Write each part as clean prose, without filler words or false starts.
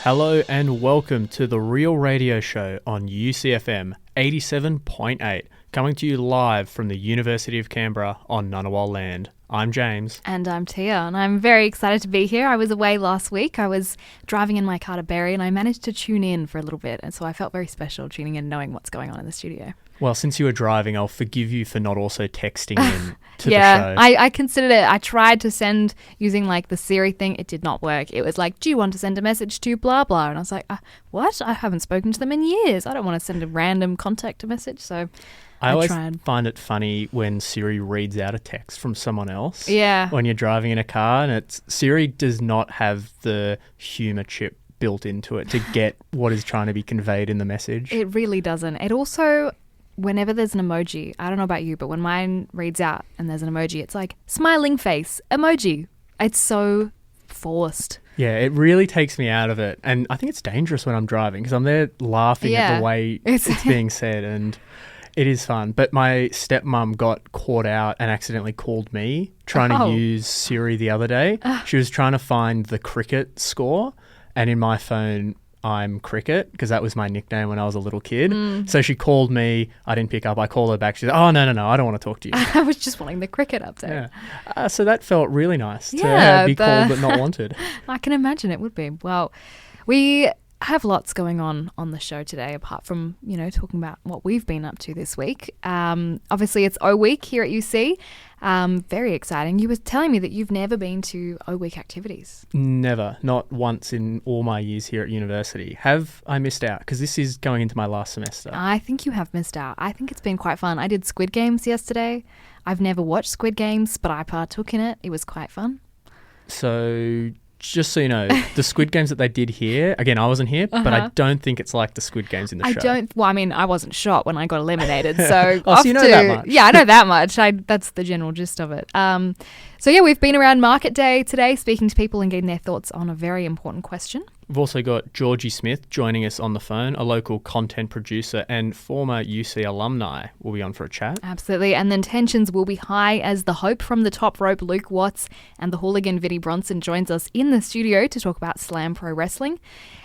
Hello and welcome to the Real Radio Show on UCFM 87.8, coming to you live from the University of Canberra on Ngunnawal land. I'm James. And I'm Tia, and I'm very excited to be here. I was away last week. I was driving in my car to Berry, and I managed to tune in for a little bit, and so I felt very special tuning in, knowing what's going on in the studio. Well, since you were driving, I'll forgive you for not also texting in to the yeah, show. I considered it. I tried to send using like the Siri thing. It did not work. It was like, do you want to send a message to blah, blah? And I was like, what? I haven't spoken to them in years. I don't want to send a random contact a message. So I always tried. Find it funny when Siri reads out a text from someone else. Yeah. When you're driving in a car, and Siri does not have the humour chip built into it to get what is trying to be conveyed in the message. It really doesn't. It also, whenever there's an emoji, I don't know about you, but when mine reads out and there's an emoji, it's like smiling face emoji. It's so forced. Yeah, it really takes me out of it. And I think it's dangerous when I'm driving because I'm there laughing at the way it's being said, and it is fun. But my stepmom got caught out and accidentally called me trying to use Siri the other day. She was trying to find the cricket score, and in my phone I'm Cricket because that was my nickname when I was a little kid. So she called me. I didn't pick up. I called her back. She said, oh, no, I don't want to talk to you. I was just wanting the cricket update. Yeah. So that felt really nice to be called but not wanted. I can imagine it would be. Well, we have lots going on the show today, apart from, talking about what we've been up to this week. Obviously, it's O Week here at UC. Very exciting. You were telling me that you've never been to O Week activities. Never. Not once in all my years here at university. Have I missed out? Because this is going into my last semester. I think you have missed out. I think it's been quite fun. I did Squid Games yesterday. I've never watched Squid Games, but I partook in it. It was quite fun. So just so you know, the Squid Games that they did here, again, I wasn't here, but I don't think it's like the Squid Games in the show. I wasn't shot when I got eliminated, so so you know that much. Yeah, I know that much. That's the general gist of it. So yeah, we've been around Market Day today, speaking to people and getting their thoughts on a very important question. We've also got Georgie Smith joining us on the phone, a local content producer and former UC alumni. Will be on for a chat. Absolutely. And then tensions will be high as the hope from the top rope, Luke Watts, and the Hooligan, Vinnie Bronson, joins us in the studio to talk about Slam Pro Wrestling.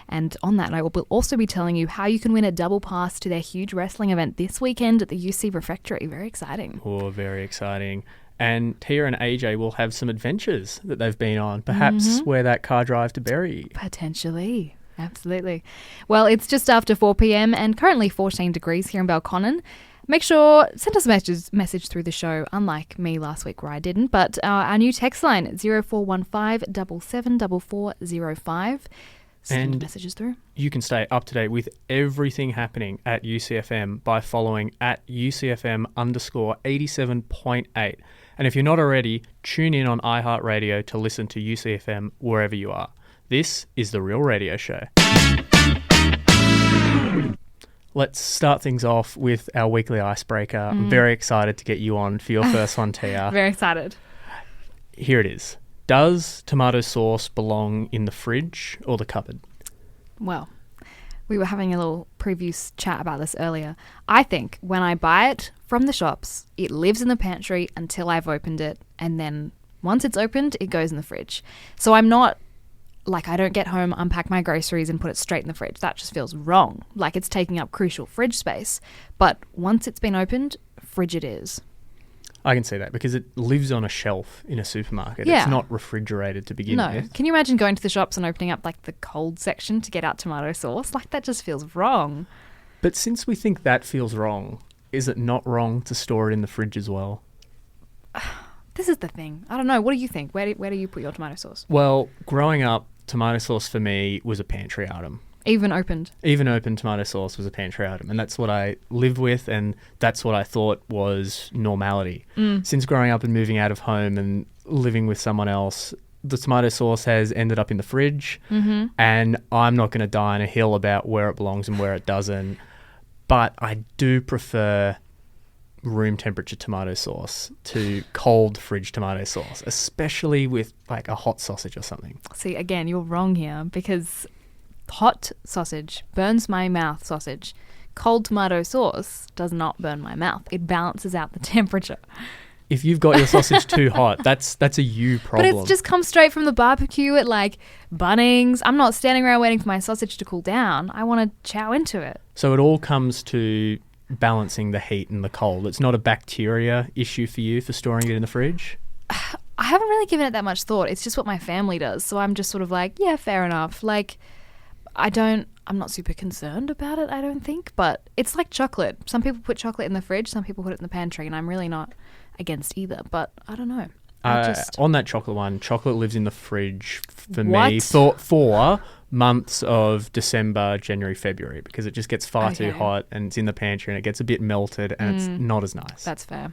And on that note, we'll also be telling you how you can win a double pass to their huge wrestling event this weekend at the UC Refectory. Very exciting. Oh, very exciting. And Tia and AJ will have some adventures that they've been on, perhaps where that car drive to Berry. Potentially. Absolutely. Well, it's just after 4 p.m. and currently 14 degrees here in Belconnen. Make sure, send us a message through the show, unlike me last week where I didn't, but our new text line, 0415 774405. Send messages through. You can stay up to date with everything happening at UCFM by following at UCFM_87.8. And if you're not already, tune in on iHeartRadio to listen to UCFM wherever you are. This is The Real Radio Show. Let's start things off with our weekly icebreaker. I'm very excited to get you on for your first one, Tia. Very excited. Here it is. Does tomato sauce belong in the fridge or the cupboard? Well, we were having a little previous chat about this earlier. I think when I buy it from the shops, it lives in the pantry until I've opened it. And then once it's opened, it goes in the fridge. So I'm not I don't get home, unpack my groceries and put it straight in the fridge. That just feels wrong. Like it's taking up crucial fridge space. But once it's been opened, fridge it is. I can see that because it lives on a shelf in a supermarket. Yeah. It's not refrigerated to begin with. Can you imagine going to the shops and opening up the cold section to get out tomato sauce? That just feels wrong. But since we think that feels wrong, is it not wrong to store it in the fridge as well? This is the thing. I don't know. What do you think? Where do you put your tomato sauce? Well, growing up, tomato sauce for me was a pantry item. Even opened? Even opened tomato sauce was a pantry item. And that's what I lived with, and that's what I thought was normality. Since growing up and moving out of home and living with someone else, the tomato sauce has ended up in the fridge, and I'm not going to die on a hill about where it belongs and where it doesn't. But I do prefer room temperature tomato sauce to cold fridge tomato sauce, especially with a hot sausage or something. See, again, you're wrong here because hot sausage burns my mouth sausage. Cold tomato sauce does not burn my mouth. It balances out the temperature. If you've got your sausage too hot, that's a you problem. But it's just come straight from the barbecue at like Bunnings. I'm not standing around waiting for my sausage to cool down. I want to chow into it. So it all comes to balancing the heat and the cold. It's not a bacteria issue for you for storing it in the fridge? I haven't really given it that much thought. It's just what my family does. So I'm just sort of like, yeah, fair enough. Like, I'm not super concerned about it, I don't think. But it's like chocolate. Some people put chocolate in the fridge. Some people put it in the pantry. And I'm really not against either. But I don't know. On that chocolate one, chocolate lives in the fridge for me for months of December, January, February, because it just gets far too hot and it's in the pantry and it gets a bit melted and it's not as nice. That's fair.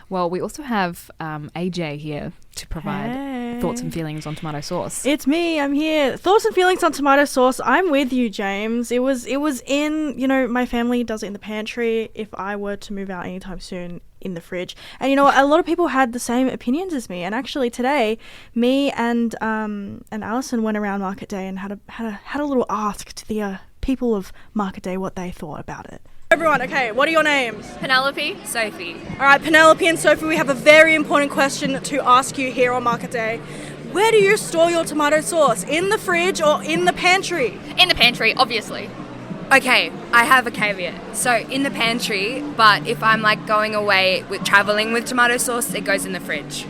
Well, we also have AJ here to provide thoughts and feelings on tomato sauce. It's me. I'm here. Thoughts and feelings on tomato sauce. I'm with you, James. It was in, my family does it in the pantry. If I were to move out anytime soon, in the fridge. And a lot of people had the same opinions as me. And actually today, me and Alison went around Market Day and had a little ask to the people of Market Day what they thought about it. Everyone, okay, what are your names? Penelope, Sophie. All right, Penelope and Sophie, we have a very important question to ask you here on Market Day. Where do you store your tomato sauce? In the fridge or in the pantry? In the pantry, obviously. Okay, I have a caveat. So in the pantry, but if I'm like going away with traveling with tomato sauce, it goes in the fridge.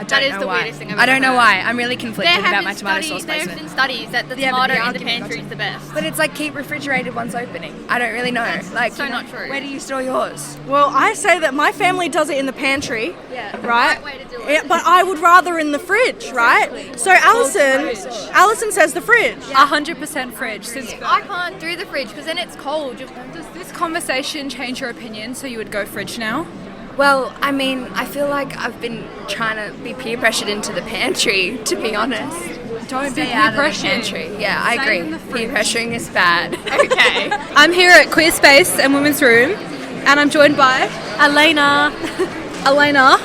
That is the weirdest thing I've ever I don't know heard. why. I'm really conflicted about my tomato sauce There have placement. been studies that the Yeah, but tomato the in the argument pantry got is the best. But it's like keep refrigerated once opening. I don't really know. That's so not true. Where do you store yours? Well, I say that my family does it in the pantry. Yeah, the right way to do it. Yeah, but I would rather in the fridge, right? So Alison says the fridge. 100% fridge. Since I can't do the fridge because then it's cold. does this conversation change your opinion? So you would go fridge now? Well, I mean, I feel like I've been trying to be peer pressured into the pantry, to be honest. Don't be Stay peer out of the pressured. pantry. Yeah, I Stay agree. in the Peer fridge. pressuring is bad. Okay. I'm here at Queer Space and Women's Room, and I'm joined by Elena. Elena,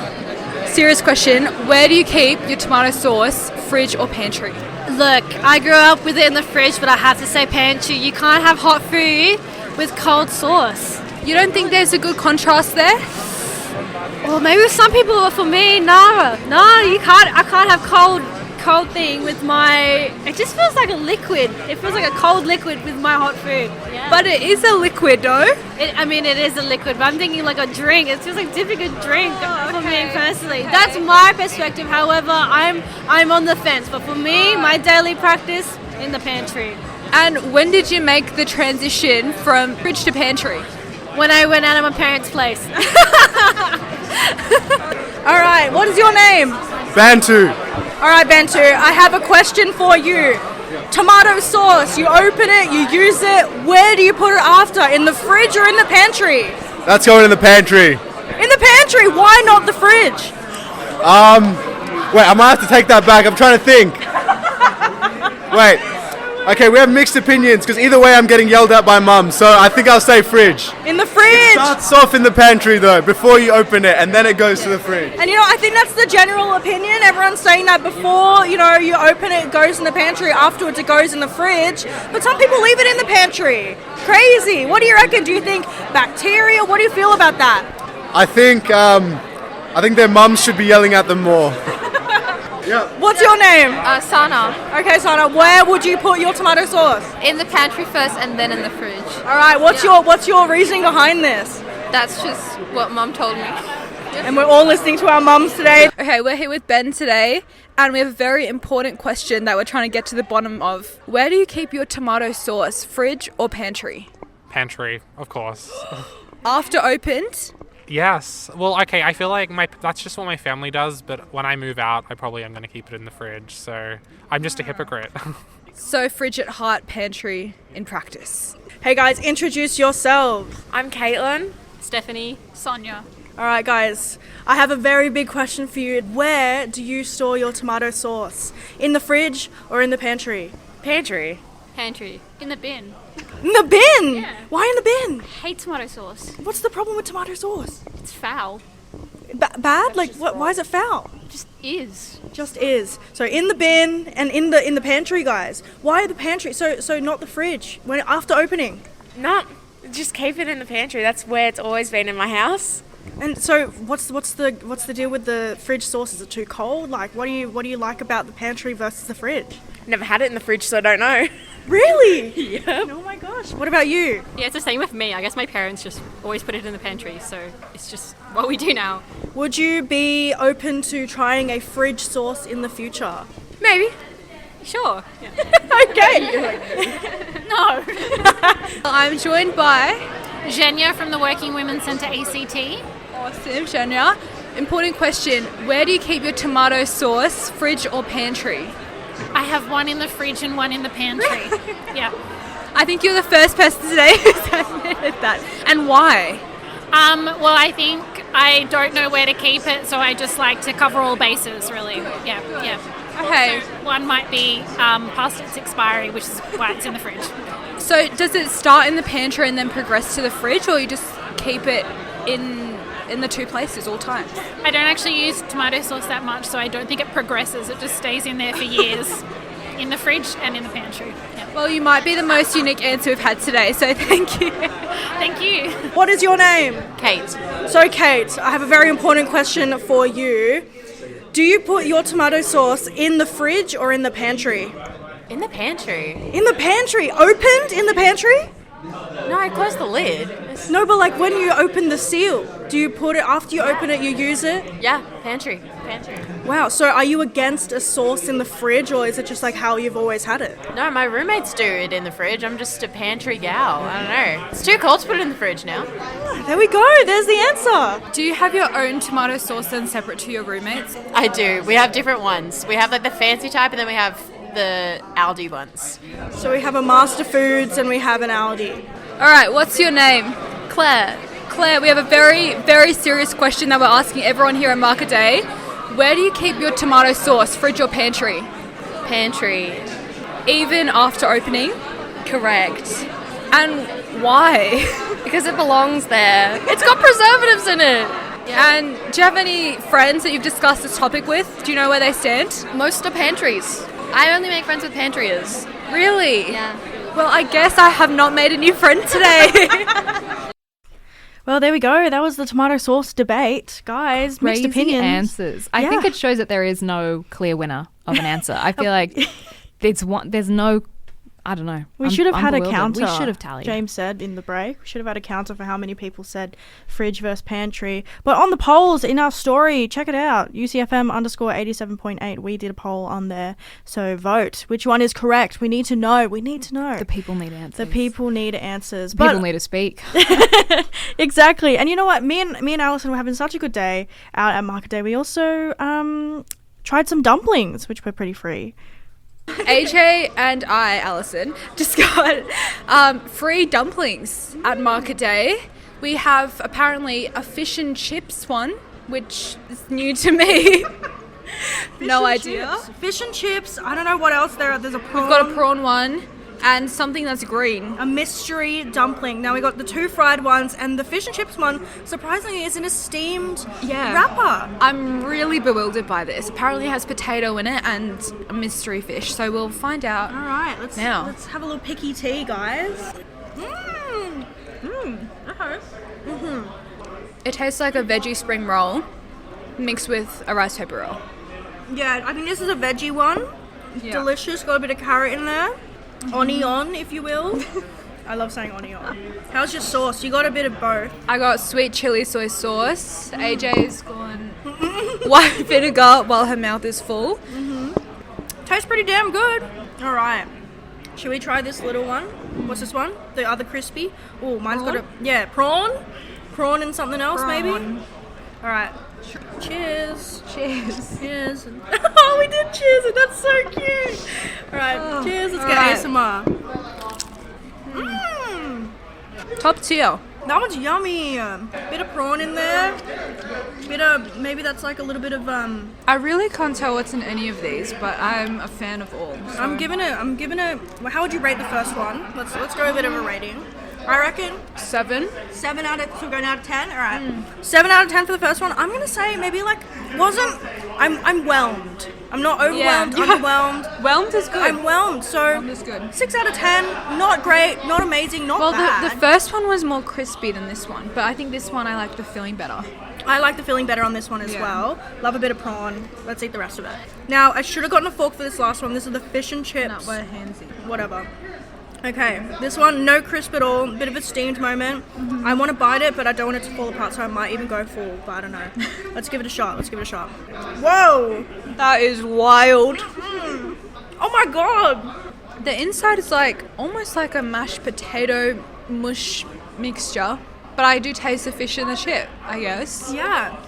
serious question. Where do you keep your tomato sauce, fridge or pantry? Look, I grew up with it in the fridge, but I have to say pantry. You can't have hot food with cold sauce. You don't think there's a good contrast there? Or maybe with some people, but for me, no, you can't. I can't have cold thing with my. It just feels like a liquid. It feels like a cold liquid with my hot food. Yeah. But it is a liquid, though. It is a liquid, but I'm thinking like a drink. It feels like dipping a drink for me personally. Okay. That's my perspective. However, I'm on the fence. But for me, my daily practice in the pantry. And when did you make the transition from fridge to pantry? When I went out of my parents' place. All right, what is your name? Bantu. All right, Bantu, I have a question for you. Tomato sauce, you open it, you use it. Where do you put it after? In the fridge or in the pantry? That's going in the pantry. In the pantry, why not the fridge? Wait, I might have to take that back. I'm trying to think. Wait. Okay, we have mixed opinions because either way I'm getting yelled at by mum, so I think I'll say fridge. In the fridge! Starts off in the pantry though, before you open it, and then it goes to the fridge. And I think that's the general opinion. Everyone's saying that before, you open it, it goes in the pantry. Afterwards, it goes in the fridge. But some people leave it in the pantry. Crazy. What do you reckon? Do you think bacteria? What do you feel about that? I think their mums should be yelling at them more. Yeah. What's your name? Sana. Okay, Sana, where would you put your tomato sauce? In the pantry first and then in the fridge. All right, what's your reasoning behind this? That's just what Mum told me. And we're all listening to our mums today. Okay, we're here with Ben today, and we have a very important question that we're trying to get to the bottom of. Where do you keep your tomato sauce, fridge or pantry? Pantry, of course. After opened? Yes. Well, okay, I feel like that's just what my family does, but when I move out, I probably am going to keep it in the fridge, so I'm just a hypocrite. So fridge at heart, pantry in practice. Hey guys, introduce yourselves. I'm Caitlin. Stephanie, Sonia. All right, guys, I have a very big question for you. Where do you store your tomato sauce? In the fridge or in the pantry? Pantry. Pantry. In the bin. In the bin? Yeah. Why in the bin? Hate tomato sauce. What's the problem with tomato sauce? It's foul. Bad? Like, why is it foul? Just is. Just is. So in the bin and in the pantry, guys. Why the pantry? So not the fridge. When after opening? No, just keep it in the pantry. That's where it's always been in my house. And so, what's the deal with the fridge sauce? Is it too cold? Like, what do you like about the pantry versus the fridge? Never had it in the fridge, so I don't know. Really? Yeah. Oh my gosh. What about you? Yeah, it's the same with me. I guess my parents just always put it in the pantry, so it's just what we do now. Would you be open to trying a fridge sauce in the future? Maybe. Sure. Okay. No. I'm joined by Zhenya from the Working Women's Centre ACT. Awesome, Shania. Important question. Where do you keep your tomato sauce, fridge or pantry? I have one in the fridge and one in the pantry. Yeah. I think you're the first person today who's admitted that. And why? Well, I think I don't know where to keep it, so I just like to cover all bases, really. Yeah. Okay. Also, one might be past its expiry, which is why it's in the fridge. So does it start in the pantry and then progress to the fridge, or you just keep it in the two places all time? I don't actually use tomato sauce that much, so I don't think it progresses. It just stays in there for years, in the fridge and in the pantry. Yeah. Well, you might be the most unique answer we've had today, so thank you. Thank you. What is your name? Kate. So, Kate, I have a very important question for you. Do you put your tomato sauce in the fridge or in the pantry? In the pantry. In the pantry? Opened in the pantry? No, I closed the lid. No, but like when you open the seal, do you put it, after you open it, you use it? Yeah, pantry. Wow, so are you against a sauce in the fridge, or is it just like how you've always had it? No, my roommates do it in the fridge. I'm just a pantry gal. I don't know. It's too cold to put it in the fridge now. There we go, there's the answer. Do you have your own tomato sauce then separate to your roommates? I do. We have different ones. We have like the fancy type, and then we have the Aldi ones. So we have a Master Foods and we have an Aldi. All right, what's your name? Claire. Claire, we have a very, very serious question that we're asking everyone here at Market Day. Where do you keep your tomato sauce, fridge or pantry? Pantry. Even after opening? Correct. And why? Because it belongs there. It's got preservatives in it. Yeah. And do you have any friends that you've discussed this topic with? Do you know where they stand? Most are pantries. I only make friends with pantryers. Really? Yeah. Well, I guess I have not made a new friend today. Well, there we go. That was the tomato sauce debate. Guys, mixed Crazy opinions. answers. I think it shows that there is no clear winner of an answer. I feel like there's no, I don't know. We should have had a counter. We should have tallied. James said in the break, we should have had a counter for how many people said fridge versus pantry. But on the polls in our story, check it out. UCFM_87.8. We did a poll on there. So vote. Which one is correct? We need to know. The people need answers. The people need answers. People need to speak. Exactly. And you know what? Me and Alison were having such a good day out at Market Day. We also tried some dumplings, which were pretty free. AJ and I, Alison, just got free dumplings at Market Day. We have apparently a fish and chips one, which is new to me. No idea. Fish and chips. I don't know what else there. There's a prawn. We've got a prawn one and something that's green. A mystery dumpling. Now we got the 2 fried ones, and the fish and chips one, surprisingly, is in a steamed wrapper. I'm really bewildered by this. Apparently it has potato in it and a mystery fish, so we'll find out. All right, let's have a little picky tea, guys. It tastes like a veggie spring roll mixed with a rice paper roll. Yeah, I think this is a veggie one. Yeah. Delicious. Got a bit of carrot in there. Onion, if you will. I love saying onion. How's your sauce? You got a bit of both. I got sweet chili soy sauce. AJ's gone white vinegar while her mouth is full. Tastes pretty damn good. All right. Should we try this little one? What's this one? The other crispy? Oh, mine's got a... prawn? Prawn and something else, maybe? All right. Cheers. Cheers. Oh, we did cheers, and that's so cute. All right, cheers. Let's get ASMR. Top tier. That one's yummy. Bit of prawn in there. Bit of, maybe that's like a little bit of I really can't tell what's in any of these, but I'm a fan of all. So. I'm giving it. Well, how would you rate the first one? Let's go a bit of a rating. I reckon 7. 7 out of, so we're going out of 10. All right. 7 out of 10 for the first one. I'm gonna say maybe like wasn't I'm whelmed. I'm not overwhelmed, underwhelmed. Whelmed is good. I'm whelmed, so Whelmed is good. 6 out of 10, not great, not amazing, not bad. Well, the first one was more crispy than this one, but I think this one I like the filling better. I like the filling better on this one as well. Love a bit of prawn. Let's eat the rest of it. Now, I should have gotten a fork for this last one. This is the fish and chips. No, we're handsy. Whatever. Okay, this one, no crisp at all. Bit of a steamed moment. I want to bite it, but I don't want it to fall apart, so I might even go full, but I don't know. Let's give it a shot. Whoa! That is wild. Oh my god! The inside is like almost like a mashed potato mush mixture, but I do taste the fish and the chip, I guess. Yeah.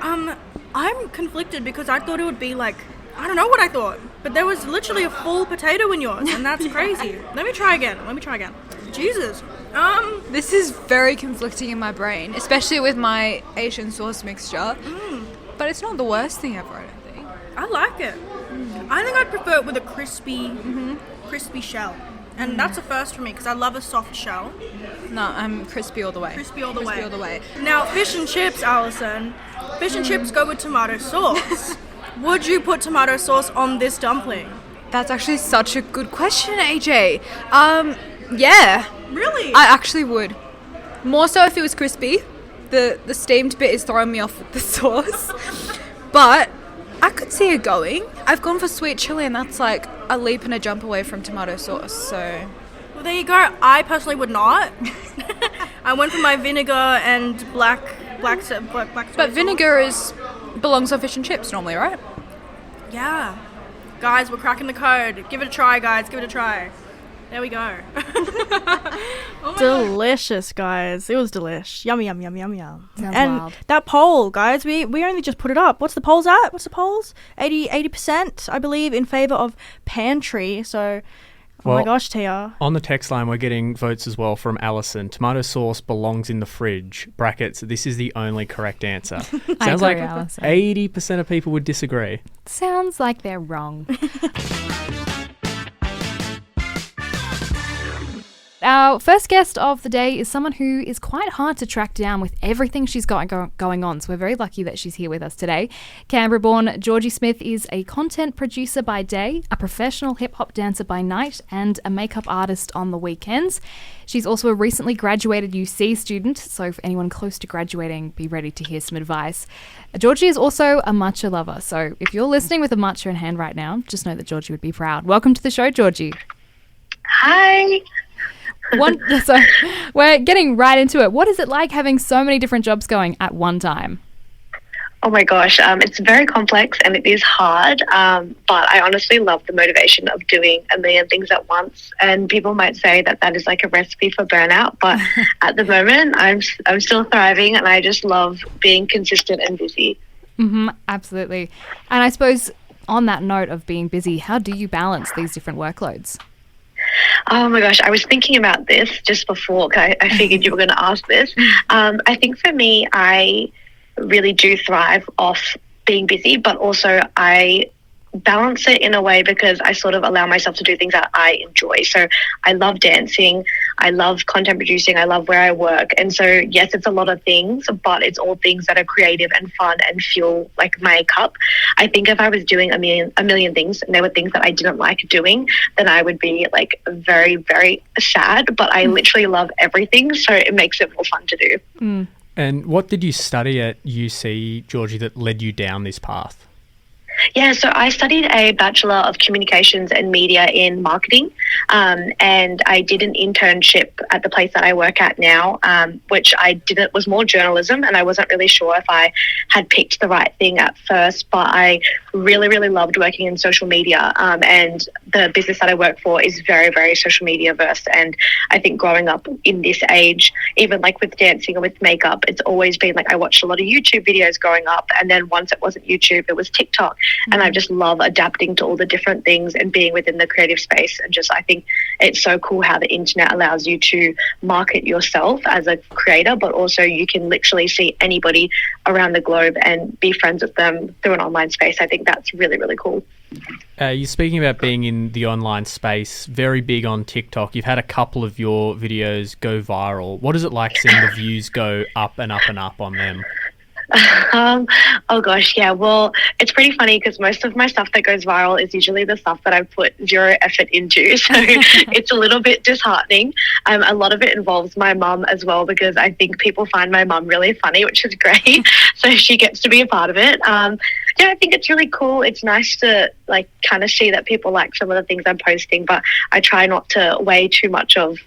I'm conflicted because I thought it would be like, I don't know what I thought, but there was literally a full potato in yours, and that's crazy. Let me try again. Jesus. This is very conflicting in my brain, especially with my Asian sauce mixture. But it's not the worst thing ever, I don't think. I like it. I think I'd prefer it with a crispy shell. And that's a first for me because I love a soft shell. No, I'm crispy all the way. Crispy all the way. Now, fish and chips, Alison. Fish and chips go with tomato sauce. Would you put tomato sauce on this dumpling? That's actually such a good question, AJ. Yeah. Really? I actually would. More so if it was crispy. The steamed bit is throwing me off with the sauce. But I could see it going. I've gone for sweet chili, and that's like a leap and a jump away from tomato sauce, so... Well, there you go. I personally would not. I went for my vinegar and black But vinegar belongs on fish and chips normally, right? Yeah. Guys, we're cracking the code. Give it a try, guys. Give it a try. There we go. Delicious, guys. It was delish. Yum, yum, yum, yum, yum. Sounds and wild. that poll, guys, we only just put it up. What's the polls at? 80%, I believe, in favour of pantry. So, Well, oh my gosh, Tia. On the text line, we're getting votes as well from Alison. Tomato sauce belongs in the fridge. Brackets, this is the only correct answer. Sounds like Alison. 80% of people would disagree. Sounds like they're wrong. Our first guest of the day is someone who is quite hard to track down with everything she's got going on, so we're very lucky that she's here with us today. Canberra-born Georgie Smith is a content producer by day, a professional hip-hop dancer by night, and a makeup artist on the weekends. She's also a recently graduated UC student, so for anyone close to graduating, be ready to hear some advice. Georgie is also a matcha lover, so if you're listening with a matcha in hand right now, just know that Georgie would be proud. Welcome to the show, Georgie. Hi. So we're getting right into it. What is it like having so many different jobs going at one time? Oh my gosh, it's very complex and it is hard, but I honestly love the motivation of doing a million things at once. And people might say that that is like a recipe for burnout, but at the moment I'm still thriving, and I just love being consistent and busy. Mm-hmm, absolutely. And I suppose on that note of being busy, how do you balance these different workloads? Oh my gosh, I was thinking about this just before, because I figured you were going to ask this. I think for me, I really do thrive off being busy, but also I balance it in a way because I sort of allow myself to do things that I enjoy. So I love dancing, I love content producing, I love where I work. And so, yes, it's a lot of things, but it's all things that are creative and fun and feel like my cup. I think if I was doing a million things and there were things that I didn't like doing, then I would be like very, very sad. But I literally love everything, so it makes it more fun to do. Mm. And what did you study at UC, Georgie, that led you down this path? Yeah, so I studied a Bachelor of Communications and Media in marketing, and I did an internship at the place that I work at now, which was more journalism, and I wasn't really sure if I had picked the right thing at first, but I really, really loved working in social media, and the business that I work for is very, very social media versed, and I think growing up in this age, even like with dancing and with makeup, it's always been like I watched a lot of YouTube videos growing up, and then once it wasn't YouTube, it was TikTok. And I just love adapting to all the different things and being within the creative space. And just, I think it's so cool how the internet allows you to market yourself as a creator, but also you can literally see anybody around the globe and be friends with them through an online space. I think that's really, really cool. You're speaking about being in the online space, very big on TikTok. You've had a couple of your videos go viral. What is it like seeing the views go up and up and up on them? Oh gosh, yeah. Well, it's pretty funny because most of my stuff that goes viral is usually the stuff that I put zero effort into. So it's a little bit disheartening. A lot of it involves my mum as well because I think people find my mum really funny, which is great. So she gets to be a part of it. Yeah, I think it's really cool. It's nice to like kind of see that people like some of the things I'm posting, but I try not to weigh too much of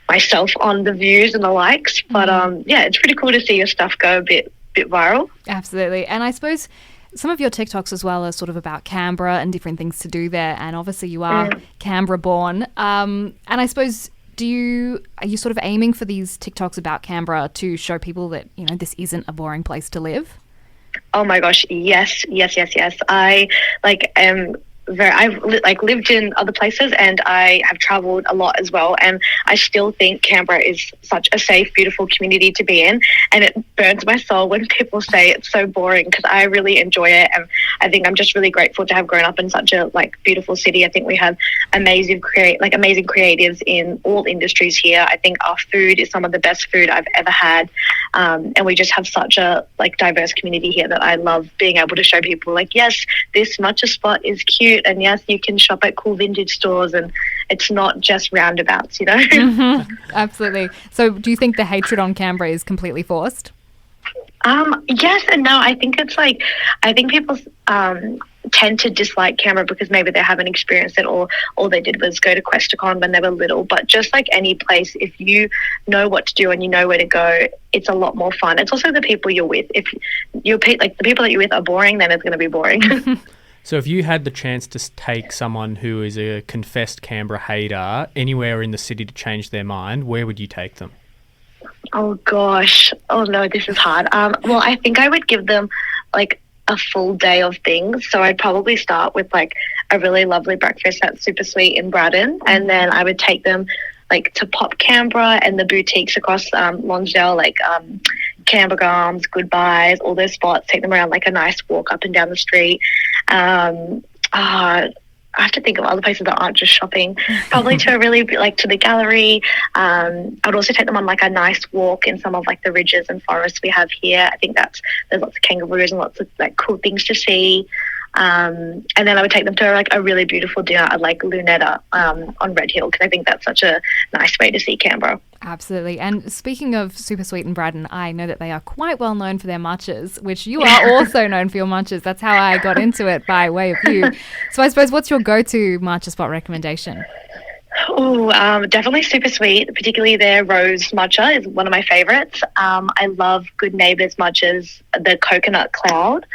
myself on the views and the likes. But yeah, it's pretty cool to see your stuff go a bit viral. Absolutely. And I suppose some of your TikToks as well are sort of about Canberra and different things to do there. And obviously you are Canberra born. And I suppose are you sort of aiming for these TikToks about Canberra to show people that, you know, this isn't a boring place to live? Oh my gosh, yes. I I've lived in other places and I have travelled a lot as well, and I still think Canberra is such a safe, beautiful community to be in, and it burns my soul when people say it's so boring because I really enjoy it, and I think I'm just really grateful to have grown up in such a beautiful city. I think we have amazing creatives in all industries here. I think our food is some of the best food I've ever had, and we just have such a diverse community here that I love being able to show people yes, this matcha spot is cute. And yes, you can shop at cool vintage stores and it's not just roundabouts, you know? Mm-hmm. Absolutely. So do you think the hatred on Canberra is completely forced? Yes and no. I think it's I think people tend to dislike Canberra because maybe they haven't experienced it or all they did was go to Questacon when they were little. But just like any place, if you know what to do and you know where to go, it's a lot more fun. It's also the people you're with. If the people that you're with are boring, then it's going to be boring. So if you had the chance to take someone who is a confessed Canberra hater anywhere in the city to change their mind, where would you take them? Oh gosh. Oh no, this is hard. Well, I think I would give them a full day of things. So I'd probably start with a really lovely breakfast at Super Sweet in Braddon, and then I would take them to Pop Canberra and the boutiques across Lonsdale, Canberra Gums, Goodbyes, all those spots. Take them around a nice walk up and down the street. I have to think of other places that aren't just shopping. Probably to to the gallery. I'd also take them on a nice walk in some of the ridges and forests we have here. I think there's lots of kangaroos and lots of cool things to see. And then I would take them to a really beautiful dinner at Lunetta on Red Hill because I think that's such a nice way to see Canberra. Absolutely. And speaking of Super Sweet and Braddon, I know that they are quite well known for their matchas, which you are also known for your matchas. That's how I got into it, by way of you. So I suppose what's your go-to matcha spot recommendation? Oh, definitely Super Sweet, particularly their rose matcha is one of my favourites. I love Good Neighbours matchas, the coconut cloud.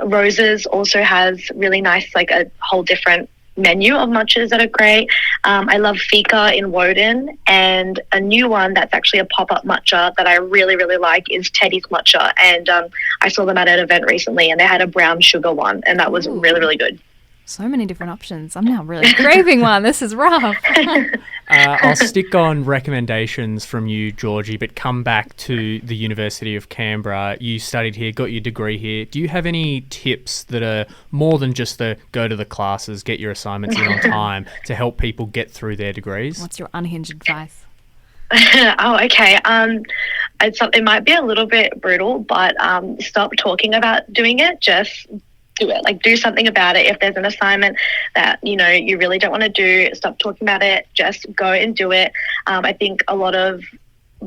Roses also has really nice, a whole different menu of matchas that are great. I love Fika in Woden, and a new one that's actually a pop-up matcha that I really, really like is Teddy's Matcha, and I saw them at an event recently and they had a brown sugar one and that was really, really good. So many different options. I'm now really craving one. This is rough. I'll stick on recommendations from you, Georgie, but come back to the University of Canberra. You studied here, got your degree here. Do you have any tips that are more than just the go to the classes, get your assignments in on time to help people get through their degrees? What's your unhinged advice? Oh, okay. It might be a little bit brutal, but stop talking about doing it. Just do it. Do something about it. If there's an assignment that you really don't want to do, stop talking about it. Just go and do it. I think a lot of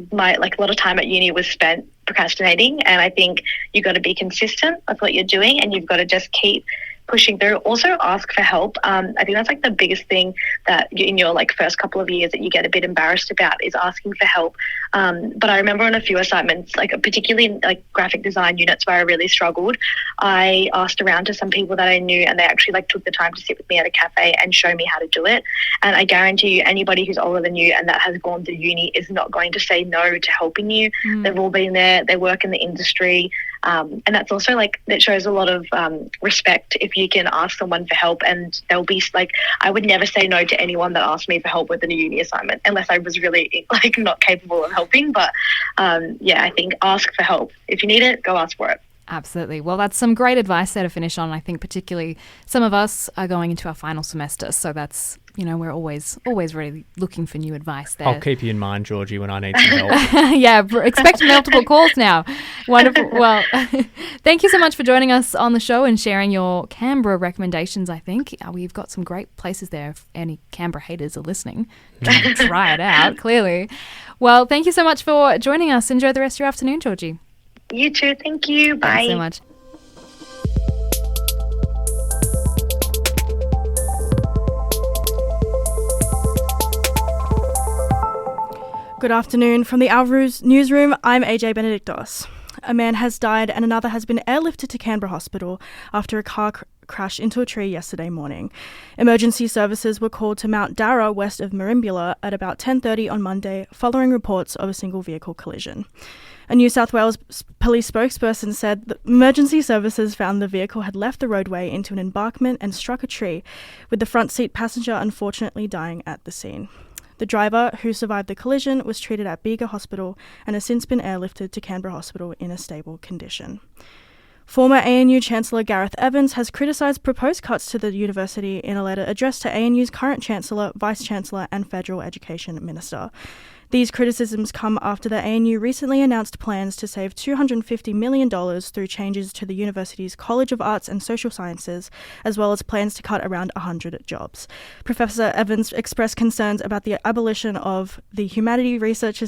time at uni was spent procrastinating, and I think you got to be consistent with what you're doing, and you've got to just keep pushing through. Also ask for help. I think that's the biggest thing that in your first couple of years that you get a bit embarrassed about is asking for help. But I remember on a few assignments, particularly in graphic design units where I really struggled, I asked around to some people that I knew and they actually took the time to sit with me at a cafe and show me how to do it. And I guarantee you, anybody who's older than you and that has gone through uni is not going to say no to helping you. They've all been there. They work in the industry. And that's also that shows a lot of respect if you can ask someone for help, and they'll be I would never say no to anyone that asked me for help with a uni assignment unless I was really not capable of helping. But yeah, I think ask for help. If you need it, go ask for it. Absolutely. Well, that's some great advice there to finish on. I think particularly some of us are going into our final semester, so that's, we're always really looking for new advice there. I'll keep you in mind, Georgie, when I need some help. Yeah, expect multiple calls now. Wonderful. Well, thank you so much for joining us on the show and sharing your Canberra recommendations, I think. We've got some great places there if any Canberra haters are listening. Try it out, clearly. Well, thank you so much for joining us. Enjoy the rest of your afternoon, Georgie. You too. Thank you. Bye. Thanks so much. Good afternoon from the Alruz newsroom. I'm AJ Benedictos. A man has died and another has been airlifted to Canberra Hospital after a car crashed into a tree yesterday morning. Emergency services were called to Mount Dara west of Merimbula at about 10:30 on Monday following reports of a single vehicle collision. A New South Wales police spokesperson said that emergency services found the vehicle had left the roadway into an embankment and struck a tree, with the front seat passenger unfortunately dying at the scene. The driver, who survived the collision, was treated at Bega Hospital and has since been airlifted to Canberra Hospital in a stable condition. Former ANU Chancellor Gareth Evans has criticised proposed cuts to the university in a letter addressed to ANU's current Chancellor, Vice-Chancellor and Federal Education Minister. These criticisms come after the ANU recently announced plans to save $250 million through changes to the university's College of Arts and Social Sciences, as well as plans to cut around 100 jobs. Professor Evans expressed concerns about the abolition of the Humanities Research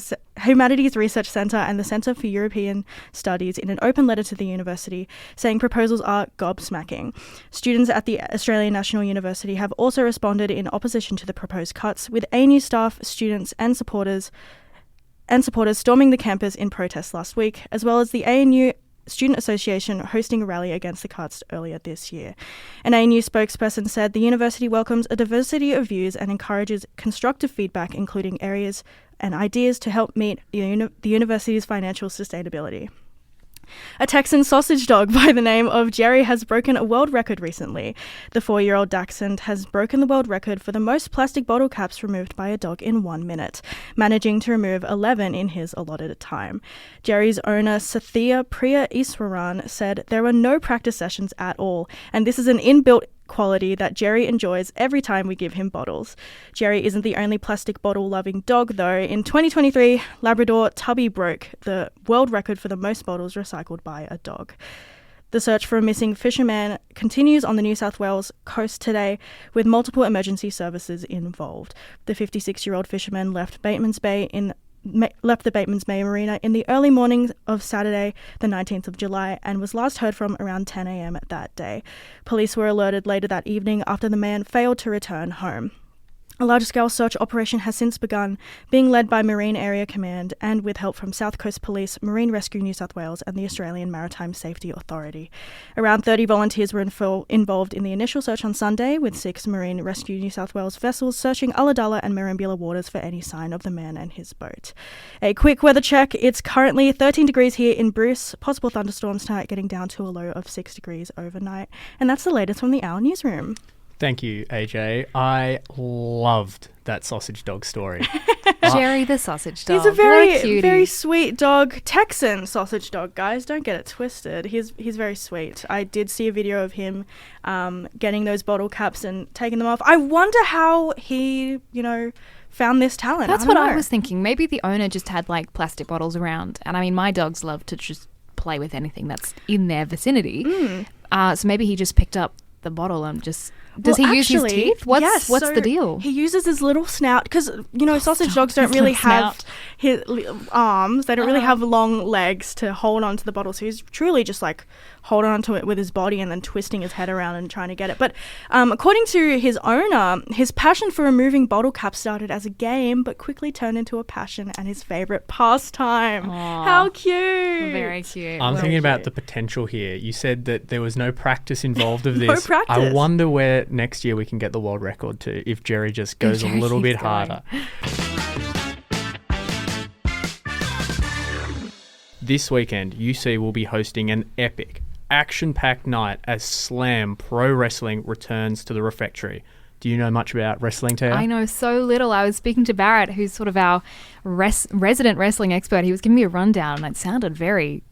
Centre and the Centre for European Studies in an open letter to the university, saying proposals are gobsmacking. Students at the Australian National University have also responded in opposition to the proposed cuts, with ANU staff, students and supporters storming the campus in protest last week, as well as the ANU Student Association hosting a rally against the cuts earlier this year. An ANU spokesperson said the university welcomes a diversity of views and encourages constructive feedback, including areas and ideas to help meet the university's financial sustainability. A Texan sausage dog by the name of Jerry has broken a world record recently. The 4-year-old Dachshund has broken the world record for the most plastic bottle caps removed by a dog in 1 minute, managing to remove 11 in his allotted time. Jerry's owner, Sathya Priya Iswaran, said there were no practice sessions at all, and this is an inbuilt quality that Jerry enjoys every time we give him bottles. Jerry isn't the only plastic bottle-loving dog, though. In 2023, Labrador Tubby broke the world record for the most bottles recycled by a dog. The search for a missing fisherman continues on the New South Wales coast today, with multiple emergency services involved. The 56-year-old fisherman left the Bateman's Bay Marina in the early mornings of Saturday, the 19th of July, and was last heard from around 10 a.m. that day. Police were alerted later that evening after the man failed to return home. A large-scale search operation has since begun, being led by Marine Area Command and with help from South Coast Police, Marine Rescue New South Wales and the Australian Maritime Safety Authority. Around 30 volunteers were involved in the initial search on Sunday, with 6 Marine Rescue New South Wales vessels searching Ulladulla and Merimbula waters for any sign of the man and his boat. A quick weather check. It's currently 13 degrees here in Bruce. Possible thunderstorms tonight, getting down to a low of 6 degrees overnight. And that's the latest from the Owl Newsroom. Thank you, AJ. I loved that sausage dog story. Jerry the sausage dog. He's a very sweet dog. Texan sausage dog, guys. Don't get it twisted. He's very sweet. I did see a video of him getting those bottle caps and taking them off. I wonder how he, found this talent. That's what I was thinking. Maybe the owner just had like plastic bottles around. And I mean, my dogs love to just play with anything that's in their vicinity. So maybe he just picked up the bottle and just... Does he use his teeth? What's the deal? He uses his little snout because, sausage dogs don't really have his arms. They don't really have long legs to hold on to the bottle. So he's truly just like holding on to it with his body and then twisting his head around and trying to get it. But according to his owner, his passion for removing bottle caps started as a game but quickly turned into a passion and his favourite pastime. Aww. How cute. Very cute. I'm thinking about the potential here. You said that there was no practice involved of this. No practice. I wonder where next year we can get the world record to if Jerry just goes a little bit harder. This weekend, UC will be hosting an epic, action-packed night as Slam Pro Wrestling returns to the refectory. Do you know much about wrestling, Taya? I know so little. I was speaking to Barrett, who's sort of our resident wrestling expert. He was giving me a rundown and it sounded very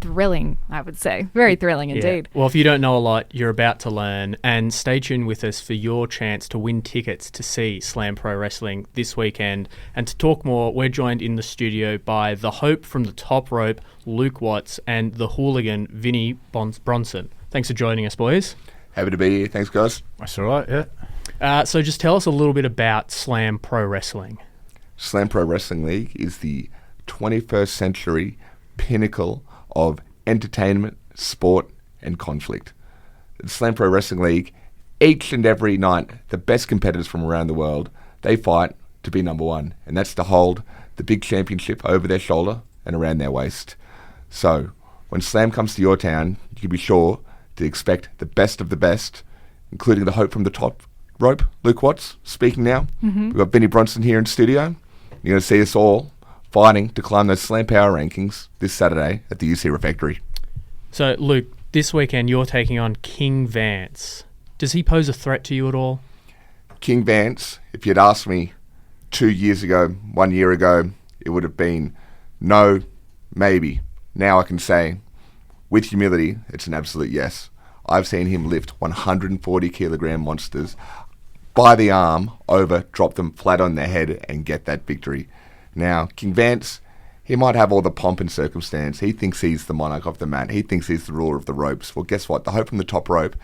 thrilling, I would say. Very thrilling indeed. Well, if you don't know a lot, you're about to learn, and stay tuned with us for your chance to win tickets to see Slam Pro Wrestling this weekend. And to talk more, we're joined in the studio by the Hope from the Top Rope, Luke Watts, and the Hooligan, Vinnie Bronson. Thanks for joining us, boys. Happy to be here. Thanks, guys. That's all right, yeah. So just tell us a little bit about Slam Pro Wrestling. Slam Pro Wrestling League is the 21st century pinnacle of entertainment, sport, and conflict. The Slam Pro Wrestling League, each and every night, the best competitors from around the world, they fight to be number one, and that's to hold the big championship over their shoulder and around their waist. So, when Slam comes to your town, you can be sure to expect the best of the best, including the Hope from the Top Rope, Luke Watts, speaking now. We've got Vinnie Bronson here in studio. You're going to see us all fighting to climb those Slam Power rankings this Saturday at the UC Refectory. So, Luke, this weekend you're taking on King Vance. Does he pose a threat to you at all? King Vance, if you'd asked me 2 years ago, 1 year ago, it would have been no, maybe. Now I can say, with humility, it's an absolute yes. I've seen him lift 140 kilogram monsters by the arm over, drop them flat on their head and get that victory. Now, King Vance, he might have all the pomp and circumstance. He thinks he's the monarch of the mat. He thinks he's the ruler of the ropes. Well, guess what? The Hope from the Top Rope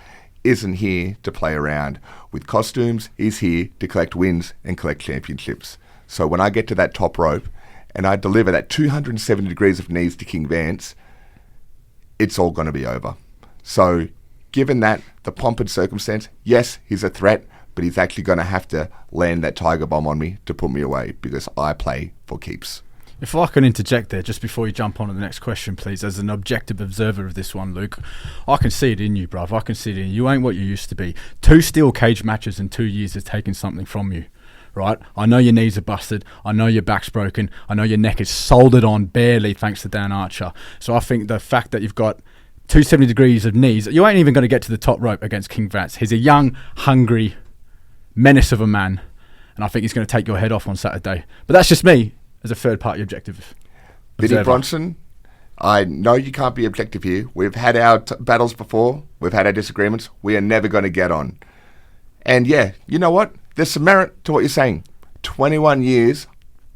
isn't here to play around with costumes. He's here to collect wins and collect championships. So when I get to that top rope and I deliver that 270 degrees of knees to King Vance, it's all going to be over. So given that, the pomp and circumstance, yes, he's a threat, but he's actually going to have to land that tiger bomb on me to put me away because I play for keeps. If I can interject there just before you jump on to the next question, please, as an objective observer of this one, Luke, I can see it in you, bruv. I can see it in you. You ain't what you used to be. 2 steel cage matches in 2 years has taken something from you, right? I know your knees are busted. I know your back's broken. I know your neck is soldered on barely thanks to Dan Archer. So I think the fact that you've got 270 degrees of knees, you ain't even going to get to the top rope against King Vance. He's a young, hungry menace of a man, and I think he's going to take your head off on Saturday. But that's just me as a third-party objective. Vinnie Bronson, I know you can't be objective here. We've had our battles before. We've had our disagreements. We are never going to get on. And yeah, you know what? There's some merit to what you're saying. 21 years